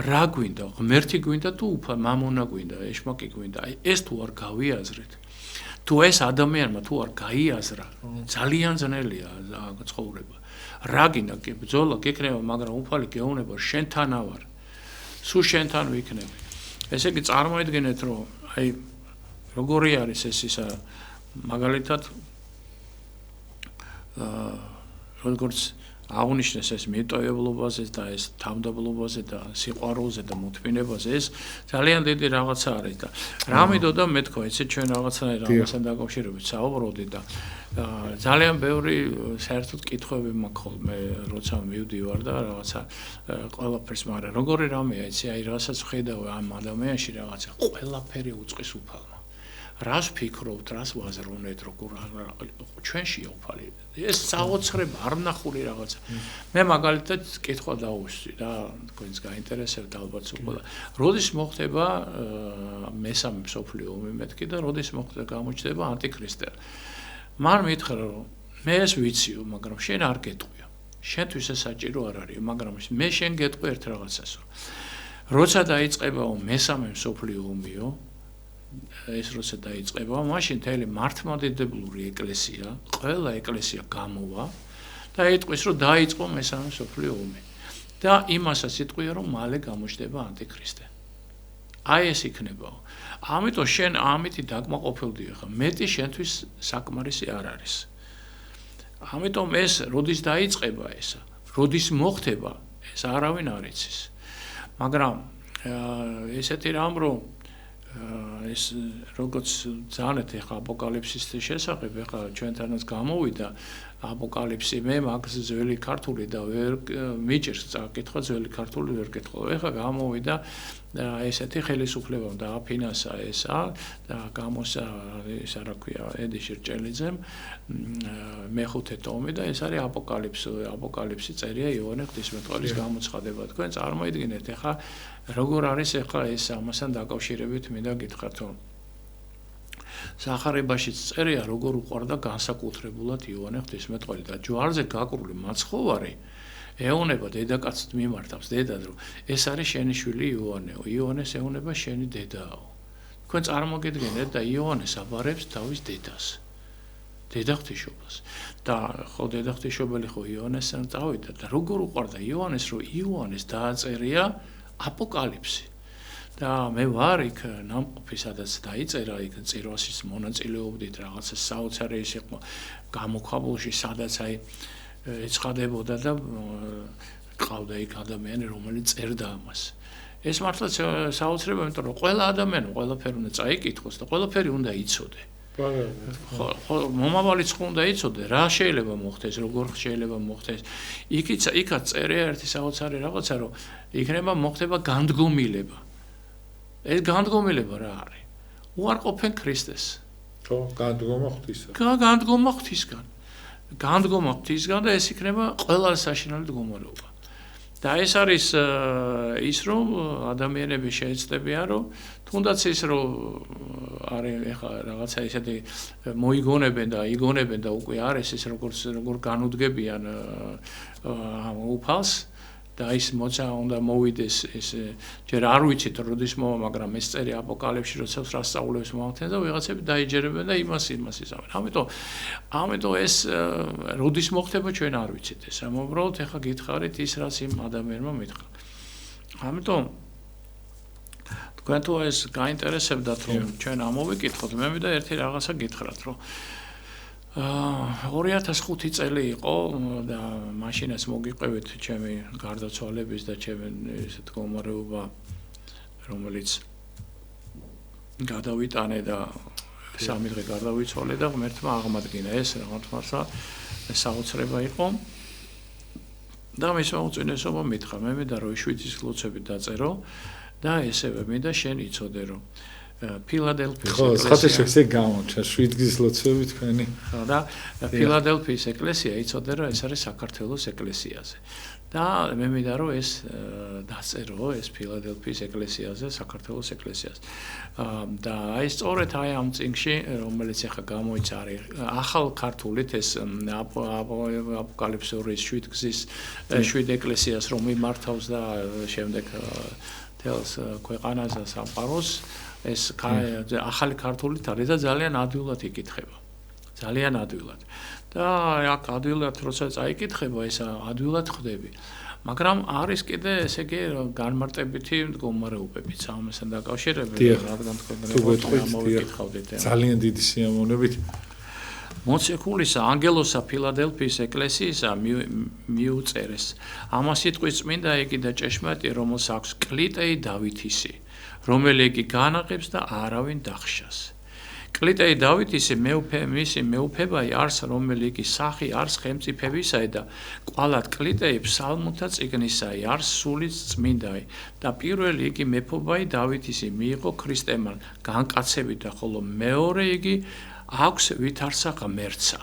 რა გვინდა ღმერთი გვინდა თუ უფალ მამონა გვინდა ეშმაკი გვინდა აი ეს თუ არ გავიაზრეთ თუ ეს ადამიანმა თუ არ გაიაზრა ძალიან ძნელია ცხოვრება რა გინდა კი ბრძოლა გეკნება მაგრამ უფალი გეუბნება შენთანა ვარ სულ შენთან ვიქნები ესე იგი წარმოიდგინეთ რომ აი როგორი არის ეს ისა მაგალითად როგორც აღნიშნეს ეს მეტოებლობაზე და ეს თავდაბლობაზე და სიყვარულზე და მოთმინებაზე ეს ძალიან დიდი რაღაცა არის და რა მიდოდა მე თქვა ესე ჩვენ რაღაცასთან დაკავშირებით საუბრობდი და ძალიან ბევრი საერთოდ კითხვები მაქვს მე როცა მივდივარ და რაღაცა ყველაფერს მაგრამ როგორი რამეა იცი აი რასაც ხედავ ამ ადამიანში რაღაცა ყველაფერი უწყის უფალმა რას ფიქრობთ, რას ვაზროვნეთ, როგორ ჩვენშია უფალი. ეს საოცრება არ ნახული რაღაცა. მე მაგალითად კითხვა დავუსვი და თქვენს გაინტერესებთ ალბათ უკვე. როდის მოხდება მესამე მსოფლიო ომი მეთქი და როდის მოხდება გამოჩნდება ანტიქრისტე. მარ მითხრა რომ მე ეს ვიციო, მაგრამ შენ არ გეტყვია. შენთვის ეს საჭირო არ არის, მაგრამ მე შენ გეტყვი ერთ რაღაცასო. როცა დაიწყება მესამე მსოფლიო ომიო ეს როცა დაიწყება, მაშინ მთელი მართლმადიდებლური ეკლესია, ყველა ეკლესია გამოვა და იტყვის, რომ დაიწყო მესამე მსოფლიო ომი. და იმასაც იტყვია, რომ მალე გამოჩნდება ანტიქრისტე. აი ეს იქნებაო. ამიტომ შენ ამითი დაკმაყოფილდიო ხა, მეტი შენთვის საკმარისი არ არის. ამიტომ ეს როდის დაიწყება ესა, როდის მოხდება, ეს არავინ არ იცის. მაგრამ ესეთი რამ რომ ეს როგორც ძალეთ ეხა აპოკალიფსის შესახებ ეხა ჩვენთანაც გამოვიდა აპოკალიფსი მე მაგ ძველი ქართული და ვერ მიჭერს წაკითხვა ძველი ქართული ვერ კითხო ეხა გამოვიდა ესეთი ხელისუფლება დააფინანსა ესა და გამოსა ეს რა ქვია ედიში რჭელიძემ მეხუთე ტომი და ეს არის აპოკალიფსი წერია იოანე ღვთისმეტყველის გამოცხადება თქვენ წარმოიდგინეთ ეხა როგორ არის ეხლა ეს ამასთან დაკავშირებით მინდა გითხრათ რომ სახარებაშიც წერია როგორ უყვარდა განსაკუთრებულად იოანე ღვთისმეტყველი და ჯვარზე გაკრული მაცხოვარი ეუნება დედაკაცს მიმართავს დედად რომ ეს არის შენი შვილი იოანეო იოანეს ეუნება შენი დედაო თქვენ წარმოგიდგენთ და იოანეს აბარებს თავის დედას დედა ღვთისმშობელს და ხო დედა ღვთისმშობელი ხო იოანესთან წავიდა და როგორ უყვარდა იოანეს რომ იოანეს დააწერია აპოკალიფსი და მე ვარ იქ ნამყოფი სადაც დაიწერა იქ წირვასის მონაწილეობდით რაღაცა საოცარი ის იყო გამოქვაბულში სადაც აი ეცხადებოდა და ყავდა იქ ადამიანი, რომელიც წერდა ამას. ეს მართლაც საოცრებაა, იმიტომ რომ ყველა ადამიანი ყველაფერი უნდა წაიკითხოს და ყველაფერი უნდა იცოდე. ხო, მომავალიც უნდა იცოდე, რა შეიძლება მოხდეს, როგორ შეიძლება მოხდეს. იქაც წერია ერთი საოცარი რაღაცა, რომ იქნება მოხდება განდგომილება. ეს განდგომილება რა არის? უარყოფენ ქრისტეს. ხო, განდგომა ღვთისა. განდგომა ღვთისგან. განდგომა ღვთისგან და ეს იქნება ყველა საშინელი მდგომარეობა. და ეს არის ის რომ ადამიანები შეეცდებიან რომ თუნდაც ის რომ არის ეხლა რაღაცა ისეთი მოიგონებენ და იგონებენ და უკვე არის ეს როგორ განუდგებიან ამ უფალს და ის მოცა უნდა მოვიდეს ეს ჯერ არ ვიცით როდის მოვა მაგრამ ეს წერი აპოკალიფსში როცა რასწავლებს მომთენ და ვიღაცები დაიჯერებენ და იმას იზამენ. ამიტომ ეს როდის მოხდება ჩვენ არ ვიცით ეს. უბრალოდ ეხლა გითხარით ის რაც იმ ადამიანმა მითხრა. ამიტომ თქვენ თუ ეს გაინტერესებდათ რომ ჩვენ ამოვიკითხოთ მე მინდა ერთი რაღაცა გითხრათ რომ 2005 წელი იყო და მაშინაც მოგიყევით ჩემი გარდაცვალების და ჩემი ესეთ მდგომარეობა რომელიც გადავიტანე და 3 დღე გარდავიცვალე და ღმერთმა აღმადგინა ეს რაღაცა საოცრება იყო და მის მოუწინესობა მითხრა მე მინდა რომ 7-ის ლოცვები დაწერო და ესევე მინდა შენ იცოდე რომ ფილადელფიის ეკლესია. ხო, ხათაშეზე გამოჩა 7-ის ლოცვები თქვენი. ხო და ფილადელფიის ეკლესია იცოდე რომ ეს არის საქართველოს ეკლესიაზე. და მე მინდა რომ ეს დაწერო ეს ფილადელფიის ეკლესიაზე, საქართველოს ეკლესიაზე. და აი სწორედ აი ამ წიგნში რომელიც ახლა გამოიცა არის ახალ ქართულით ეს აპოკალიფსური 7 გზის 7 ეკლესიას რომ მიმართავს და შემდეგ თელს ქვეყანას და სამყაროს ეს ახალი ქართულით არის და ძალიან ადვილად იკითხება. ძალიან ადვილად. და აქ ადვილად როცა წაიკითხება, ეს ადვილად ხდები. მაგრამ არის კიდე ესე იგი განმარტებითი მდგომარეობებიც ამასთან დაკავშირებით, რადგან თქვენ მოვიკითხავდით. ძალიან დიდი სიამოვნებით. მოციქულისა ანგელოსა ფილადელფიის ეკლესიისა მიუწერეს. ამას სიტყვის წმინდა იგი და ჭეშმარიტი რომელს აქვს კლიტეი დავითისი. რომელიც იგი განაღებს და არავინ დახშას. კლიტეი დავითისი მისი მეუფებაი არს რომელიც იგი სახი არს ხელმწიფებისაი და ყვალად კლიტეი ფსალმუნთა წიგნისაი არს სული წმინდაი და პირველი იგი მეფობაი დავითისი მიიღო ქრისტემან განკაცებით და ხოლო მეორე იგი აქვს ვითარცა ღმერთსა.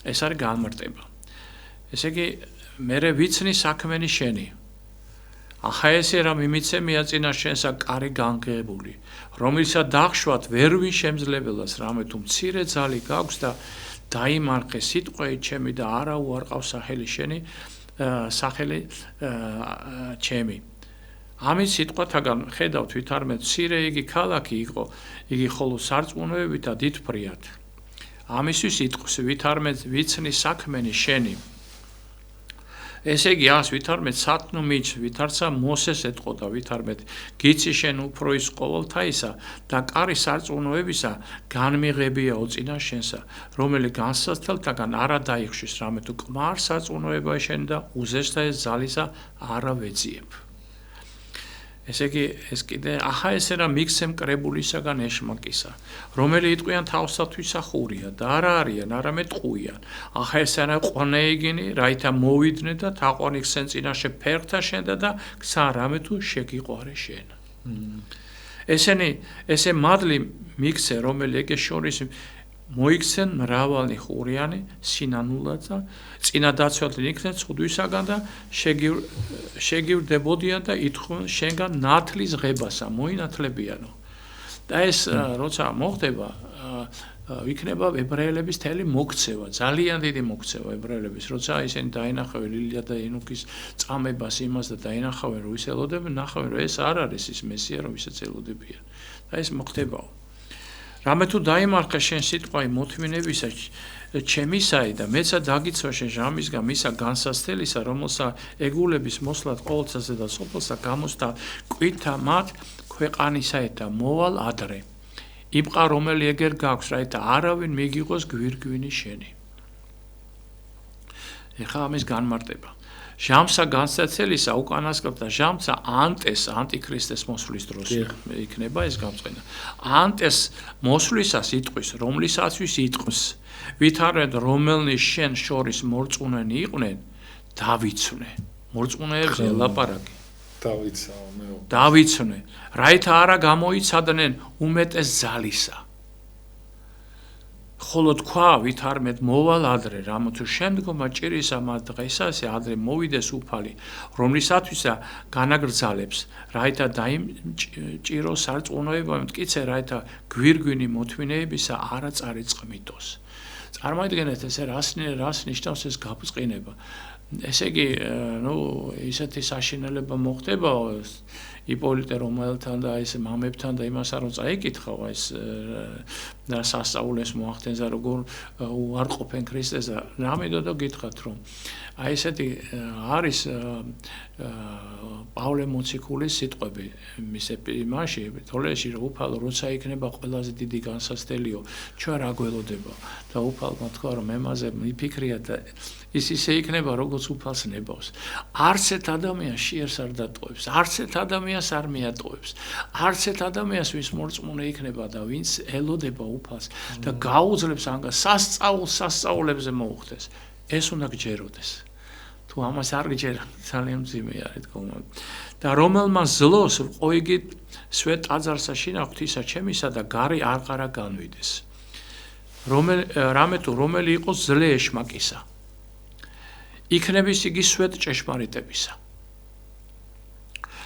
ეს არის განმარტება. ესე იგი მერე ვიცნი საქმენი შენი ახა ესე რა მიმიცე მიაწინა შენსა კარი განგებული რომელსა დახშვათ ვერ ვინ შემძლებელას რამე თუ მცირე ძალი გაქვს და დაიმარხე სიტყვით ჩემი და არა უარყავს სახელი შენი სახელი ჩემი ამის სიტყვათაგან ხედავთ ვითარმე მცირე იგი ქალაქი იყო იგი ხოლო სარწმუნოებით და დიდფრიად ამისთვის იტყვის ვითარმე ვიცნი საქმენი შენი ესე იგი ას ვითარმეთ სათნო მიჩ ვითარცა მოსეს ეთყოდა ვითარმეთ გიცი შენ უფრო ის ყოველთაისა და კარი სარწმუნოებისა განმიღებია უწინა შენსა რომელი განსაცდელთაგან არა დაიხშვის რამე თუ კმარ სარწმუნოება შენ და უზესთა ეს ძალისა არა ვეძიებ ესე იგი ეს კიდე ახა ესე რა მიქცემ კრებულისაგან ეშმაკისა რომელი იტყვიან თავსათვის ახურია და არა არიან არამედ ყუიან ახა ესე რა ყონეიგინი რაითა მოვიდნენ და თაყვანიხსენ წინაშე ფერთა შენდა და გსა რამე თუ შეგიყვარე შენ ესენი ესე მადლი მიქცე რომელი ეგე შორის მოიქცენ მრავალი ხურიანი სინანულად და წინადაცველი იქნენ ცუდვისაგან და შეგირდებოდიან და ითხოვენ შენგან ნათლის ღებასა მოინათლებიანო და ეს როცა მოხდება იქნება ებრაელების თელი მოქცევა ძალიან დიდი მოქცევა ებრაელების როცა ისინი დაინახავენ ილია და ენუქის წამებას იმას და დაინახავენ რომ ის ელოდებენ ნახავენ რომ ეს არ არის ის მესია რომ ისიც ელოდებიან და ეს მოხდებაო რამე თუ დაიმარხე შენ სიტყვაი მოთმინებისა ჩემისაი და მეცა დაგიცვა შენ ჟამისგან მისა განსასწელისა რომელსა ეგულების მოსლად ყოველწაზე და სოფელსა გამოსთა კვითა მათ ქვეყანისაი და მოვალ ადრე იბყა რომელი ეგერ გაქვს რაითა არავინ მიგიღოს გვირგვინი შენი ეხა ამის განმარტება ჟამსა განსაცელისა უკანასკნელთა ჟამსა ანტეს ანტიქრისტეს მოსვლის დროს იქნება ეს გამწყენა. ანტეს მოსვლისას იტყვის, რომლისაცვის იტყვის, ვითარეთ რომელნი შენ შორის მორწმუნენი იყვნენ, დავიცვნე. მორწმუნეებზე ელაპარაკი. დავიცვნე. რაითა არა გამოიცადნენ უმეტეს ძალისა. ხოლო თქვა ვითარმეთ მოვალ ადრე, რამოთუ შემდგომა ჭირისა მათ დღესასე ადრე მოვიდეს უფალი, რომლისათვისა განაგრძალებს, რაითა დაიმჭიროს სარწმუნოება მტკიცე, რაითა გვირგვინი მოთმინეებისა არა წარიწყმიტოს. წარმოიდგინეთ ესე რას ნიშნავს ეს გაბრწყინება. ესე იგი, ისეთი საშინელება მოხდება იპოლიტე რომელთან და ეს მამებთან და იმასა რომ წაიკითხავ ეს და სასწაულეს მოახდენსა როგორ უარყოფენ ქრისტეს და რამედო გითხრათ რომ აი ესეთი არის პავლე მოციქულის სიტყვები იმაში თოლეში რომ უფალო როცა იქნება ყველაზე დიდი განსასწრელიო ჩვენ რა გველოდება და უფალმა თქვა რომ მემაზე მიფიქრია და ის ისე იქნება როგორც უფალს ნებავს არც ერთ ადამიანს შიერს არ დატოვებს არც ერთ ადამიანს არ მიატოვებს არც ერთ ადამიანს ვის მორწმუნე იქნება და ვინც ელოდება უფალს და გაუძლებს ანგა სასწაულებზე მოუხდეს ეს უნდა გჯეროდეს თუ ამას არ გჯერა ძალიან მძიმე არის თქო და რომელმა ზლოს რყოიგი სვეტ ტაძარსა შინაღვთ ისა ჩემისა და გარი არყარა განვიდეს რამე თუ რომელი იყოს ზლე ეშმაკისა იქნების იგი სვეტ ჭეშმარიტებისა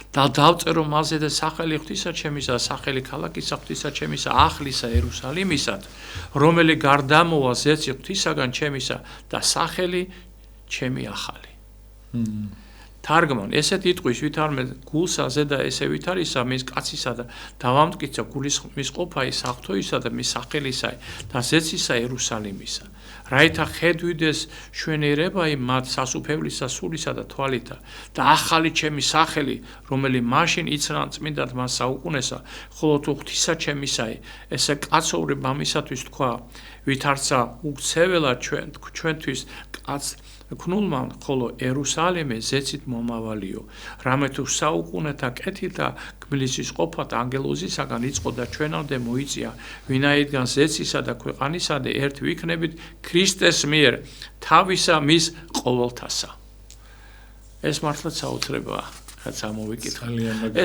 და დავწერო მასზე და სახელი ღვთისა ჩემისა სახელი ქალაქისა ღვთისა ჩემისა ახლისა იერუსალიმისად რომელი გარდამოვა ზეცი ღვთისაგან ჩემისა და სახელი ჩემი ახალი თარგმან ესეთ იტყვის ვითარმე გულსაზე და ესე ვითარისა მის კაცისა და დავამტკიცა გულის მის ყოფა ის აღთოისა და მის სახელისა და ზეცისა იერუსალიმისა რაითა ხედვიდეს შვენიერება იმ მათ სასუფევლისა სულისა და თვალითა და ახალი ჩემი სახელი რომელი მაშინ იცრან წმინდად მას საუკუნესა ხოლო თუ ღვთისა ჩემისაი ესე კაცოვრი მამისათვის თქვა ვითარცა უქცეველად ჩვენთვის კაც ქნულმან ხოლო იერუსალიმე ზეცით მომავალიო რამე თუ საუკუნეთა კეთილთა გმილისის ყოფათ ანგელოზისაგან იწყო და ჩვენამდე მოიწია ვინაიდან ზეცისა და ქვეყანისა და ერთ ვიქნებით ქრისტეს მიერ თავისა მის ყოველთასა ეს მართლაც საოცრებაა რაც ამოვიკითხა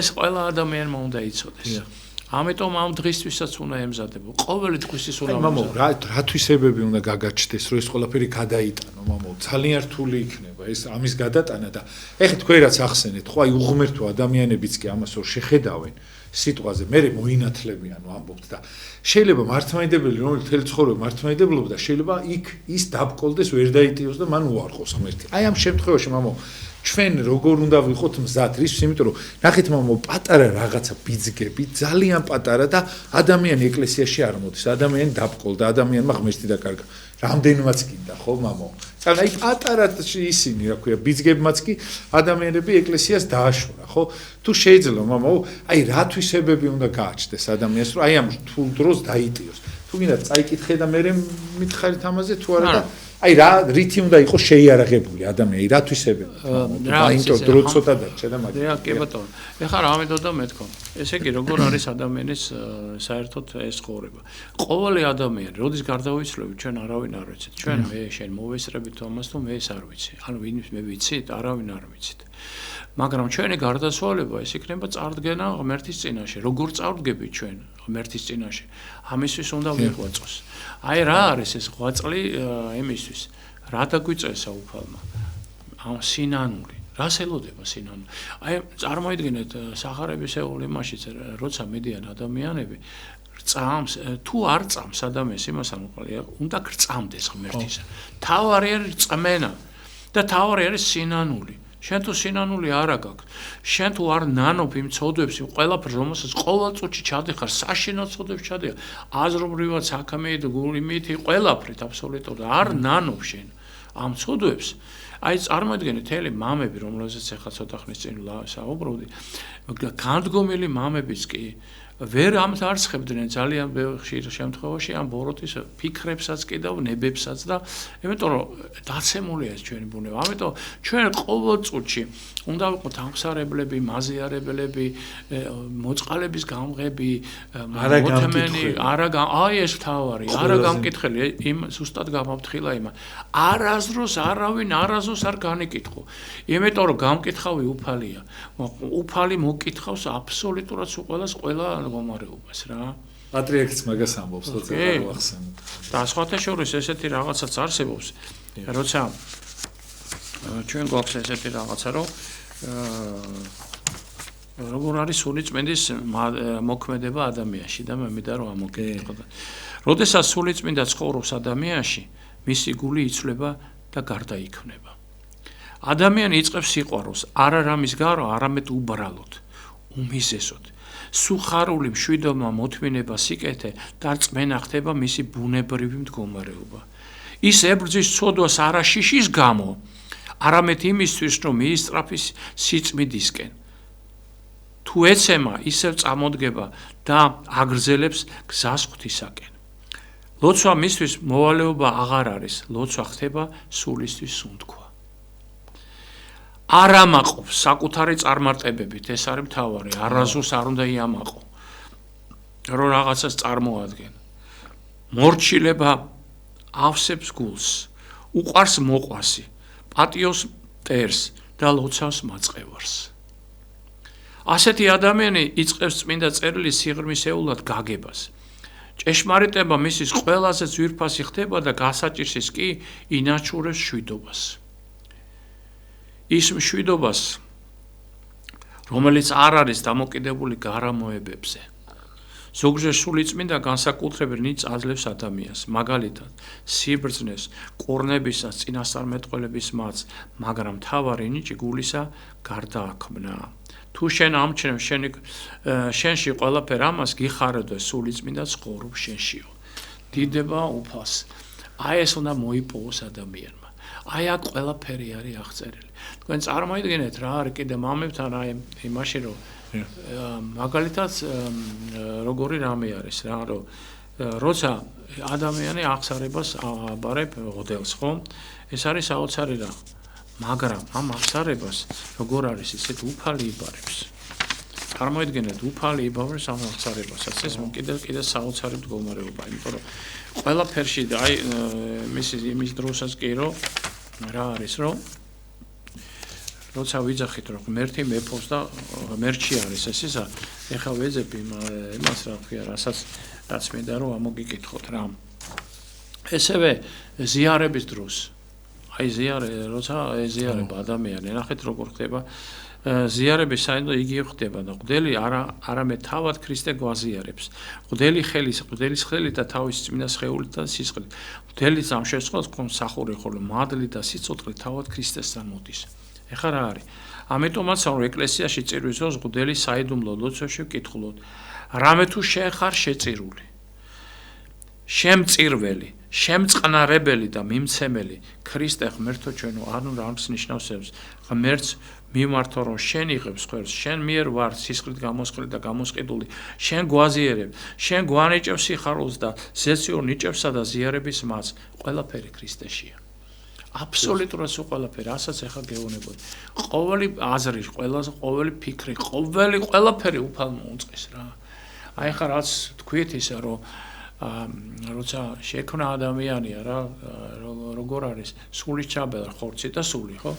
ეს ყველა ადამიანმა უნდა იცოდეს ამიტომ ამ დღისთვისაც უნდა ემზადებო ყოველი დღისთვის უნდა მამო რა თვისებები უნდა გაგაჩნდეს რომ ეს ყველაფერი გადაიტანო მამო ძალიან რთული იქნება ეს ამის გადატანა და ეხლა თქვენ რაც ახსენეთ ხო აი უღმერთო ადამიანებიც კი ამას ორ შეხედავენ სიტყვაზე მე მოინათლებიანო ამბობთ და შეიძლება მართლმადიდებელი რომელიც მთელი ცხოვრება მართლმადიდებლობდა შეიძლება იქ ის დაბკოლდეს ვერ დაიტიოს და მან უარყოს ღმერთი აი ამ შემთხვევაში მამო ჩვენ როგორ უნდა ვიყოთ მზად რის იმიტომ რომ ნახეთ მამო პატარა რაღაცა ბიძგები ძალიან პატარა და ადამიანი ეკლესიაში არ მოდის ადამიანი დაბკოლდა ადამიანმა ღმერთი დაკარგა რამდენმაც კიდდა ხო მამო აი პატარა ისინი რა ქვია ბიძგებმაც კი ადამიანები ეკლესიას დააშორა ხო თუ შეიძლება მამო აი რა თვისებები უნდა გააჩნდეს ადამიანს რომ აი ამ რთულ დროს დაიტიოს თუ გინდა წაიკითხე და მე მითხარით ამაზე თუ არა და აი რა რითი უნდა იყოს შეიარაღებული ადამიანი რა თვისებები დაინტო დრო ცოტა დარჩა და მაგ კი ბატონო ეხლა რა მეთოდა მეთქო ესე იგი როგორ არის ადამიანის საერთოდ ეს ხოვრება ყოველი ადამიანი როდის გარდავიცვლები ჩვენ არავინ არ ვიცით ჩვენ მე შენ მოვესწრებით ამას თუ მე ეს არ ვიცი ანუ ვინ მე ვიცით არავინ არ ვიცით მაგრამ ჩვენი გარდაცვალება ეს იქნება წარდგენა ღმერთის წინაშე როგორ წარდგები ჩვენ ღმერთის წინაშე ამისთვის უნდა ვიღვაწოს აი რა არის ეს ღვაწლი იმისთვის რა დაგვიწესა უფალმა ამ სინანული რას ელოდება სინანული აი წარმოიდგინეთ სახარების ეულ იმაშიც როცა მიდიან ადამიანები წამს თუ არ წამს ადამიანს იმას ამოყალია უნდა გწამდეს ღმერთისა თავარი არის წმენა და თავარი არის სინანული შენ თუ სინანული არა გაქვს შენ თუ არ ნანობ იმ ცოდვებს იმ ყველაფერს რომელსაც ყოველ წუთში ჩადიხარ საშინელ ცოდვებს ჩადიხარ აზრობრივად საქმეით გულიმითი ყველაფრით აბსოლუტურად არ ნანობ შენ ამ ცოდვებს აი წარმოიდგინე თელი მამები რომელსაც ახლა ცოტა ხნის წინ საუბრობდი განდგომილი მამებიც კი ვერ ამარცხებდნენ ძალიან ხშირ შემთხვევაში ამ ბოროტის ფიქრებსაც კი და ნებებსაც და იმიტომ რომ დაცემულია ეს ჩვენი ბუნება. ამიტომ ჩვენ ყოველ წუთში უნდა ვიყოთ ამხსარებლები, მაზიარებლები, მოწყალების გამღები, მოთმენი, აი ეს თავარი, არა გამკითხელი, იმ ზუსტად გამავთხილა იმა. არასდროს არავინ არასდროს არ განიკითხო. იმიტომ რომ გამკითხავი უფალია. უფალი მოკითხავს აბსოლუტურად ყველას ყველა მდგომარეობას რა. პატრიარქიც მაგას ამბობს, როცა გავახსენოთ. და სხვათა შორის ესეთი რაღაცაც არსებობს, როცა ჩვენ გვაქვს ესეთი რაღაცა, რომ როგორ არის სულიწმინდის მოქმედება ადამიანში და მე მინდა რომ ამოგეკითხო. როდესაც სულიწმინდა ცხოვრობს ადამიანში, მისი გული იცვლება და გარდაიქმნება. ადამიანი იწყებს სიყვარულს, არა რამის გარო, არამედ უბრალოდ, უმიზესოდ. სუხარული მშვიდობა, მოთმინება, სიკეთე და რწმენა ხდება მისი ბუნებრივი მდგომარეობა. ის ებრძვის ცოდვას არა შიშის გამო, არამედ იმისთვის, რომ მიისწრაფის სიწმიდისკენ. თუ ეცემა, ისევ წამოდგება და აგრძელებს გზას ღვთისაკენ. ლოცვა მისთვის მოვალეობა აღარ არის, ლოცვა ხდება სულისთვის სუნთქვა. არ ამაყობს საკუთარი წარმარტებებით, ეს არის მთავარი, არასდროს არ უნდა იამაყო, რომ რაღაცას წარმოადგენ. მორჩილება ავსებს გულს, უყვარს მოყვასი, პატიოს მტერს და ლოცავს მაწყევარს. ასეთი ადამიანი იწყებს წმინდა წერილის სიღრმისეულად გაგებას. ჭეშმარიტება მისის ყველაზე ძვირფასი ხდება და გასაჭირსის კი ინაჩურებს მშვიდობას. ის მშვიდობას, რომელიც არ არის დამოკიდებული გარამოებებზე. ზოგჯერ სულიწმინდა განსაკუთრებულ ნიჭს აძლევს ადამიანს, მაგალითად, სიბრძნეს, კორნებისას, წინასწარმეტყველების მაც, მაგრამ მთავარი ნიჭი გულისა გარდააქმნა. თუ შენ ამჩნევ შენში ყველაფერ ამას გიხარებდე სულიწმინდა ცხოვრობს შენშიო. დიდება უფალს. აი ეს უნდა მოიპოვოს ადამიანმა. აი აქ ყველაფერი არის აღწერილი. თქვენ წარმოიდგინეთ რა არის კიდე მამებთან აი იმაში რომ მაგალითად როგორი რამე არის რა რომ როცა ადამიანი აღსარებას აბარებ ღოდელს ხო ეს არის საოცარი რა მაგრამ ამ აღსარებას როგორ არის ისეთ უფალი იბარებს წარმოიდგინეთ უფალი იბარებს ამ აღსარებასაც ეს კიდე საოცარი მდგომარეობა იმიტომ რომ ყველაფერში აი იმის დროსაც კი რომ რა არის რომ როცა ვიძახით რომ ღმერთი მეფობს და ღმერთში არის ეს ისა ეხლა ვეძებ იმას რა თქვია რაც მინდა რომ ამოგიკითხოთ რა ესევე ზიარების დროს აი ზიარე როცა ეზიარება ადამიანი ნახეთ როგორ ხდება ზიარების საერთოდ იგივე ხდება და ღვთელი არამედ თავად ქრისტე გვაზიარებს ღვთელის ხელი და თავის წმინდა სხეულით და სისხლით ღვთელის ამ შესწავლას მსახური ხოლო მადლი და სიცოცხლე თავად ქრისტესთან მოდის ეხლა რა არის ამიტომაც რომ ეკლესიაში წირვის დროს ღვთელი საიდუმლო ლოცვებში ვკითხულობთ რამე თუ შენ ხარ შეწირული შემწირველი შემწყნარებელი და მიმცემელი ქრისტე ღმერთო ჩვენო ანუ რამს ნიშნავს ეს ღმერთს მიმართო რომ შენ იღებს ხერს შენ მიერ ვარ სისხლით გამოსყრილი და გამოსყიდული შენ გვაზიერებ შენ გვანიჭებს სიხარულს და ზეციურ ნიჭებსა და ზიარების მას ყველაფერი ქრისტეშია აბსოლუტურად სულ ყველაფერი ასაც ახლა გეუბნებოდი ყოველი აზრი ყოველი ფიქრი ყველაფერი უფალმა უწყეს რა აი ხა რაც თქვით ისა რომ როცა შექმნა ადამიანია რა როგორ არის სული ჩაბელა ხორცი და სული ხო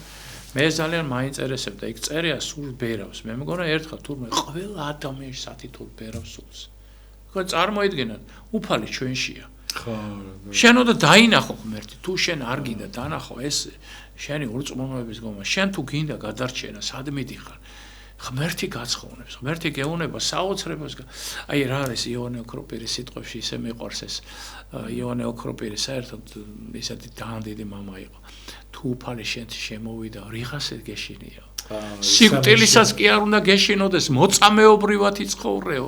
მე ძალიან მაინტერესებდა იქ წერია სულ ბერავს მე მგონა ერთხელ თურმე ყველა ადამიანს ათითულ ბერავს სულს ხო წარმოიდგინეთ უფალი ჩვენშია შენ უნდა დაინახო ღმერთი თუ შენ არ გინდა დანახო ეს შენი ურწმუნოების გომა შენ თუ გინდა გადარჩენა სად მიდიხარ ღმერთი გაცხოვნებს ღმერთი გეუბნება საოცრებას აი რა არის იოანე ოქროპირის სიტყვებში ისე მეყვარს ეს იოანე ოქროპირი საერთოდ ისეთი ძალიან დიდი მამა იყო თუ უფალი შენში შემოვიდა რიღასეთ გეშინია სიკვდილისაც კი არ უნდა გეშინოდეს მოწამეობრივად იცხოვრეო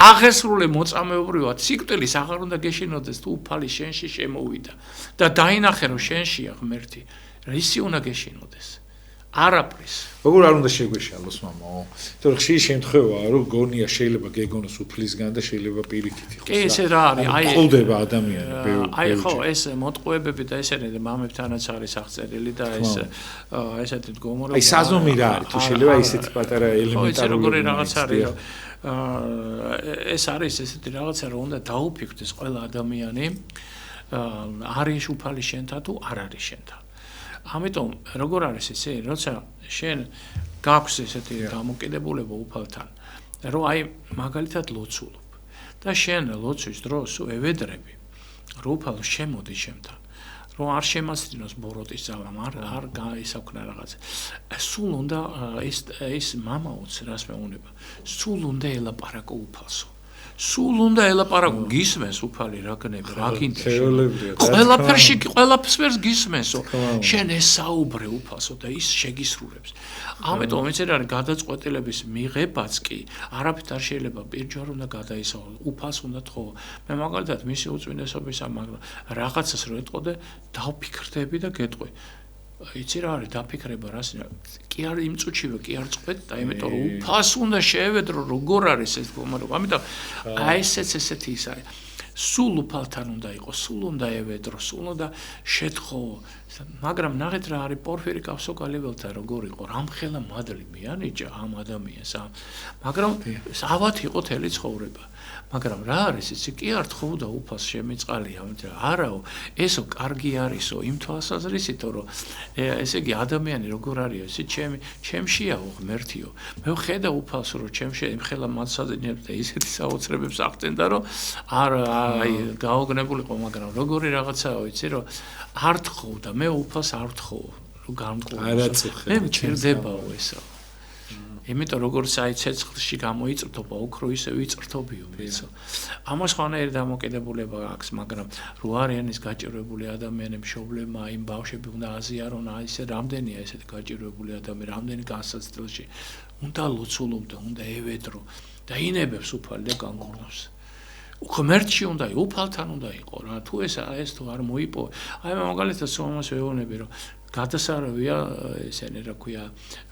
აღესრულე მოწამეობრივად სიკვდილის აღარ უნდა გეშინოდეს თუ უფალი შენში შემოვიდა და დაინახე რომ შენშია ღმერთი რისი უნდა გეშინოდეს არაფრის. როგორ არ უნდა შეგვეშალოს მამაო? თორე ხშირი შემთხვევაა რომ გონია შეიძლება გეგონოს უფლისგან და შეიძლება პირიქით იყოს. კი ესე რა არის, აი ყოლდება ადამიანი ბევრი. აი ხო ეს მოტყუებები და ესენი მამებთანაც არის აღწერილი და ეს ესეთი მდგომარეობა. აი საზომი რა არის თუ შეიძლება ისეთი პატარა ელემენტარული როგორი რაღაც არის ეს არის ესეთი რაღაცა რომ უნდა დაუფიქრდეს ყველა ადამიანი არის უფალი შენთან თუ არ არის შენთან. ამიტომ როგორ არის ესე, როცა შენ გაქვს ესეთი დამოკიდებულება უფალთან, რომ აი მაგალითად ლოცულობ და შენ ლოცვის დროს ევედრები, რომ უფალო შემოდი შემთან, რომ არ შემასწინოს ბოროტის ძალამ, არ გაისაქვნა რაღაც. სულ უნდა ის მამაოც რას მეუნება, სულ უნდა ელაპარაკო უფალსო. სულ უნდა ელაპარაკო გისმენს უფალი რა გნები რა გინდა ყველაფერს გისმენსო შენ ესაუბრე უფალსო და ის შეგისრულებს ამიტომ ეს არის გადაწყვეტილების მიღებაც კი არაფრით არ შეიძლება პირჯვარ უნდა გადაისაუბრო უფალს უნდა თხოვო მე მაგალითად მისი უწმინდესობისა მაგრამ რაღაცას რო ეტყოდე დავფიქრდები და გეტყვი იცი რა არის დაფიქრება რას კი არ იმ წუთშივე კი არ წყვეთ და იმიტომ რომ უფალს უნდა შეევედრო როგორ არის ეს მდგომარეობა ამიტომ აი ესეთი ის არის სულ უფალთან უნდა იყოს სულ უნდა ევედრო სულ უნდა შეთხოვო მაგრამ ნახეთ რა არის პორფირი კავსოკალიველთა როგორ იყო რამხელა მადლი მიანიჭა ამ ადამიანს მაგრამ ავად იყო თელი ცხოვრება მაგრამ რა არის იცი კი არ თხოვდა უფალს შემიწყალია არაო ესო კარგი არისო იმ თვალსაზრისითო რომ ესე იგი ადამიანი როგორ არის ისი ჩემშიაო ღმერთიო მე ვხედა უფალს რომ ჩემში იმხელა მაცაძინებს და ისეთი საოცრებებს აღწენდა რომ არ აი გაოგნებულიყო მაგრამ როგორი რაღაცაა იცი რომ არ თხოვდა მე უფალს არ თხოვ რომ გამყოლოს მე მჭირდებაო ესო იმიტომ როგორც აი ცეცხლში გამოიწრთობა უფრო ისე ვიწრთობიო მეცო ამას ხანერი დამოკიდებულება აქვს მაგრამ რო არიანის გაჭირვებული ადამიანები მშობლებმა იმ ბავშვები უნდა აზიარონ აი ესე რამდენია ესეთი გაჭირვებული ადამიანი რამდენი განსაცდელში უნდა ლოცულობდა უნდა ევედრო და ინებებს უფალი და განკურნავს ღმერთში უნდა უფალთან უნდა იყო რა თუ ეს თუ არ მოიპო აი მაგალითად სომას ვეუბნები რომ გადასარავია ესენი რა ქვია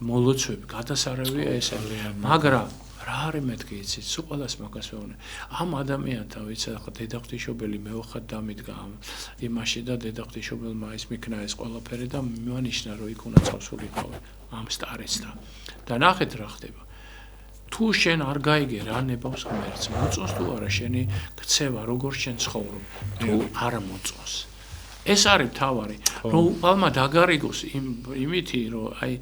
მოლოცვები გადასარავია ესენი მაგრამ რა არის მეთქი იცით სულ ყველას მაგას ვეუბნები ამ ადამიანთან ვიცი ახლა დედაღვთისმშობელი მეოხად დამიდგა იმაში და დედაღვთისმშობელმა ის მიქნა ეს ყველაფერი და მიანიშნა რომ იქ უნდა წავსულიყავი ამ სტარესთან და ნახეთ რა ხდება თუ შენ არ გაიგე რა ნებავს ღმერთს მოწონს თუ არა შენი ქცევა როგორ შენ ცხოვრობ თუ არ მოწონს ეს არის თავარი რომ პალმა დაგარიგოს იმითი რომ აი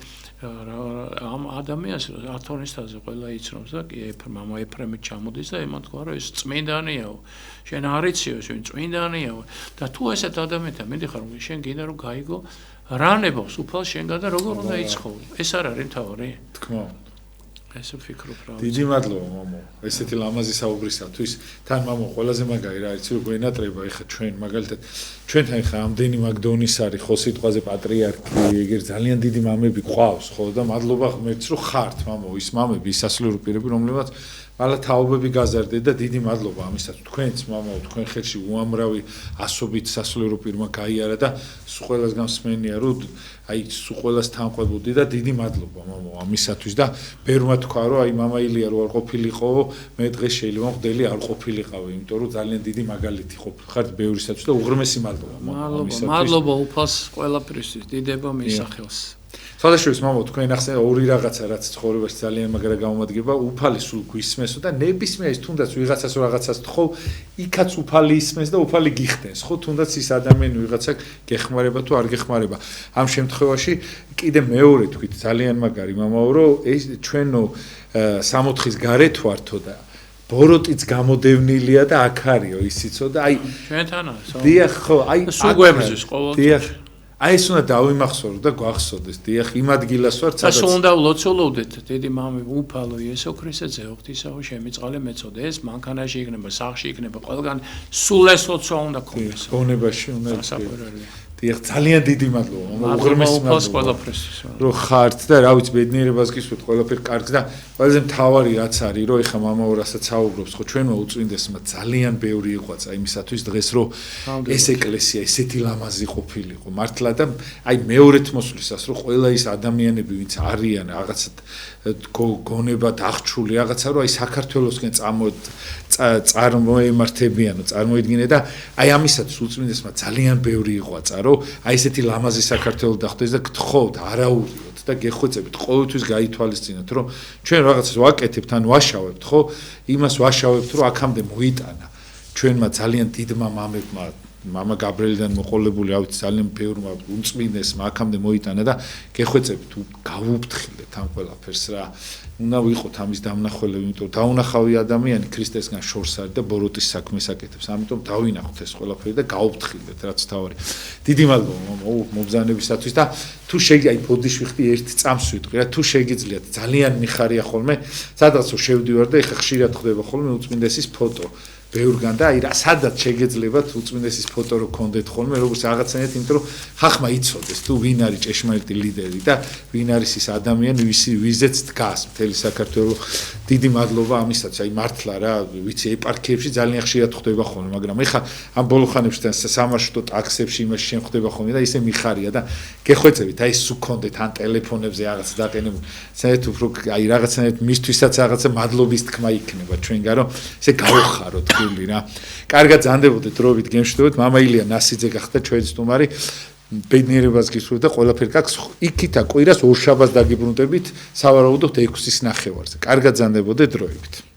ამ ადამიანს ათონისტაზე ყველა იცნობს და კი მამა ეფრემი ჩამოდის და ემან თქვა რომ ეს წმინდანიაო შენ არ იციო შენ წმინდანიაო და თუ ესეთ ადამიანთან მიდიხარ შენ გინდა რომ გაიგო რა ნებავს უფალს შენგან და როგორ უნდა იცხოვრო ეს არ არის თავარი თქმა ესე ვფიქრობ რა დიდი მადლობა მამო ესეთი ლამაზი საუბრისათვის თან მამო ყველაზე მაგარი რა იცი რომ გვენატრება ეხა ჩვენ მაგალითად ჩვენთან ეხა ამდენი მაგდონის არის ხო სიტყვაზე პატრიარქი ეგერ ძალიან დიდი მამები ყავს ხო და მადლობა ღმერთს რომ ხართ მამო ის მამები ის სასულიერო პირები რომლებიც მალა თაობები გაზარდეთ და დიდი მადლობა ამისათვის თქვენც მამაო თქვენ ხელში უამრავი ასობით სასულიერო პირმა გაიარა და სულ ყველას გამსმენია რომ აი სულ ყველას თანხმობდი და დიდი მადლობა მამაო ამისათვის და ბევრმა თქვა რომ აი მამა ილია რო არ ყოფილიყო მე დღეს შეიძლება მღდელი არ ყოფილიყავი იმიტომ რომ ძალიან დიდი მაგალითი ყოფილიყართ ბევრისათვის და უღრმესი მადლობა მადლობა უფალს ყველაფრისთვის დიდება მისახელს სადაშორის მამო თქვენ ახსენე ორი რაღაცა რაც ცხოვრებაში ძალიან მაგრა გამომადგება უფალი სულ გვისმესო და ნებისმიერ თუნდაც ვიღაცას რაღაცას თხოვ იქაც უფალი ისმეს და უფალი გიხდენს ხო თუნდაც ის ადამიანი ვიღაცა გეხმარება თუ არ გეხმარება ამ შემთხვევაში კიდე მეორე თქვით ძალიან მაგარი მამაო რომ ეს ჩვენო 60-ის გარეთ ვართო და ბოროტიც გამოდევნილია და აქ არისო ისიცო და აი ჩვენთანაა დიახ ხო აი სულ გვემზის ყოველთვის აი ეს უნდა დავიმახსოვრო და გვახსოვდეს დიახ იმ ადგილას ვარ სადაც და უნდა ვლოცულობდეთ დიდი მამი უფალო იესო ქრისტე ღვთისაო შემიწყალე მეწოდე ეს მანქანაში იქნება სახლში იქნება ყველგან სულ ეს ლოცვა უნდა ქონდეს გონებაში უნდა დიახ, ძალიან დიდი მადლობა. უღრმესი მადლობა. რომ ხართ და რა ვიცი, ბედნიერებას გისურვებთ, ყველაფერი კარგს და ყველაზე მთავარი რაც არის, რომ ეხა мама ორასაც საუბრობს, ხო ჩვენმა უწმინდესმა ძალიან ბევრი იყვაცა იმისათვის დღეს რომ ეს ეკლესია ესეთი ლამაზი ყოფილიყო. მართლა და აი მეორეთ მოსვლისას რომ ყველა ის ადამიანები, ვინც არიან რაღაცა გონებად აღჩული რაღაცა, რომ აი საქართველოსკენ წარმოემართებიანო, წარმოედგინე და აი ამისათვის უწმინდესმა ძალიან ბევრი იყვაცა, რომ აი ესეთი ლამაზი საქართველო დახდეს და გთხოვთ, არაურიოთ და გეხვეწებით, ყოველთვის გაითვალისწინოთ, რომ ჩვენ რაღაცას ვაკეთებთ, ან ვაშავებთ, ხო? იმას ვაშავებთ, რომ აქამდე მოიტანა ჩვენმა ძალიან დიდმა მამებმა, мама გაბრიელიდან მოყოლებული, რა ვიცი, ძალიან ბევრმა უწმინდესმა აქამდე მოიტანა და გეხვეწებით, გავუფრთხილეთ ამ ყველაფერს რა. უნდა ვიყოთ ამის დამნახველები, იმიტომ დაუნახავი ადამიანი ქრისტესგან შორს არის და ბოროტის საქმეს აკეთებს. ამიტომ დავინახოთ ეს ყველაფერი და გავუფრთხილეთ, რაც თავარი. დიდი მადლობა მობრძანებისათვის და თუ შეგიძლიათ ბოდიშვიხტი ერთ წამს ვიტყვი რა, თუ შეგიძლიათ ძალიან მიხარია ხოლმე, სადაც შევდივარ და ეხა ხშირად ხდება ხოლმე უწმინდესის ფოტო. ბევრგან და აი რა სადაც შეგეძლებათ უწმინდესის ფოტო რო გქონდეთ ხოლმე როგორც რაღაცნაირად, იმიტომ რომ ხახმა იცოდეს თუ ვინ არის ჭეშმარიტი ლიდერი და ვინ არის ის ადამიანი ვიზეც დგას მთელი საქართველოს. დიდი მადლობა ამისაც, აი მართლა რა ვიცი ეპარქიებში ძალიან ხშირად ხდება ხოლმე, მაგრამ ეხა ამ ბოლო ხანებში და სამარშრუტო ტაქსებში იმაში შენ ხდება ხოლმე და ისე მიხარია და გეხვეწებით, აი ეს უქონდეთ ან ტელეფონებზე რაღაც დაყენებული. საერთოდ უფრო აი რაღაცნაირად მისთვისაც რაღაცა მადლობის თქმა იქნება ჩვენგან, რომ ესე გავხაროთ რა. კარგად ზანდებოდეთ, დროებით გემშვიდობეთ. მამა ილია ნასიძე გახდა ჩვენი სტუმარი. ბედნიერებას გისურვებთ და ყველაფერი გაქვს. იქითა კვირას ორშაბათს დაგიბრუნდებით, სავარაუდოდ 6-ის ნახევარზე. კარგად ზანდებოდეთ, დროებით.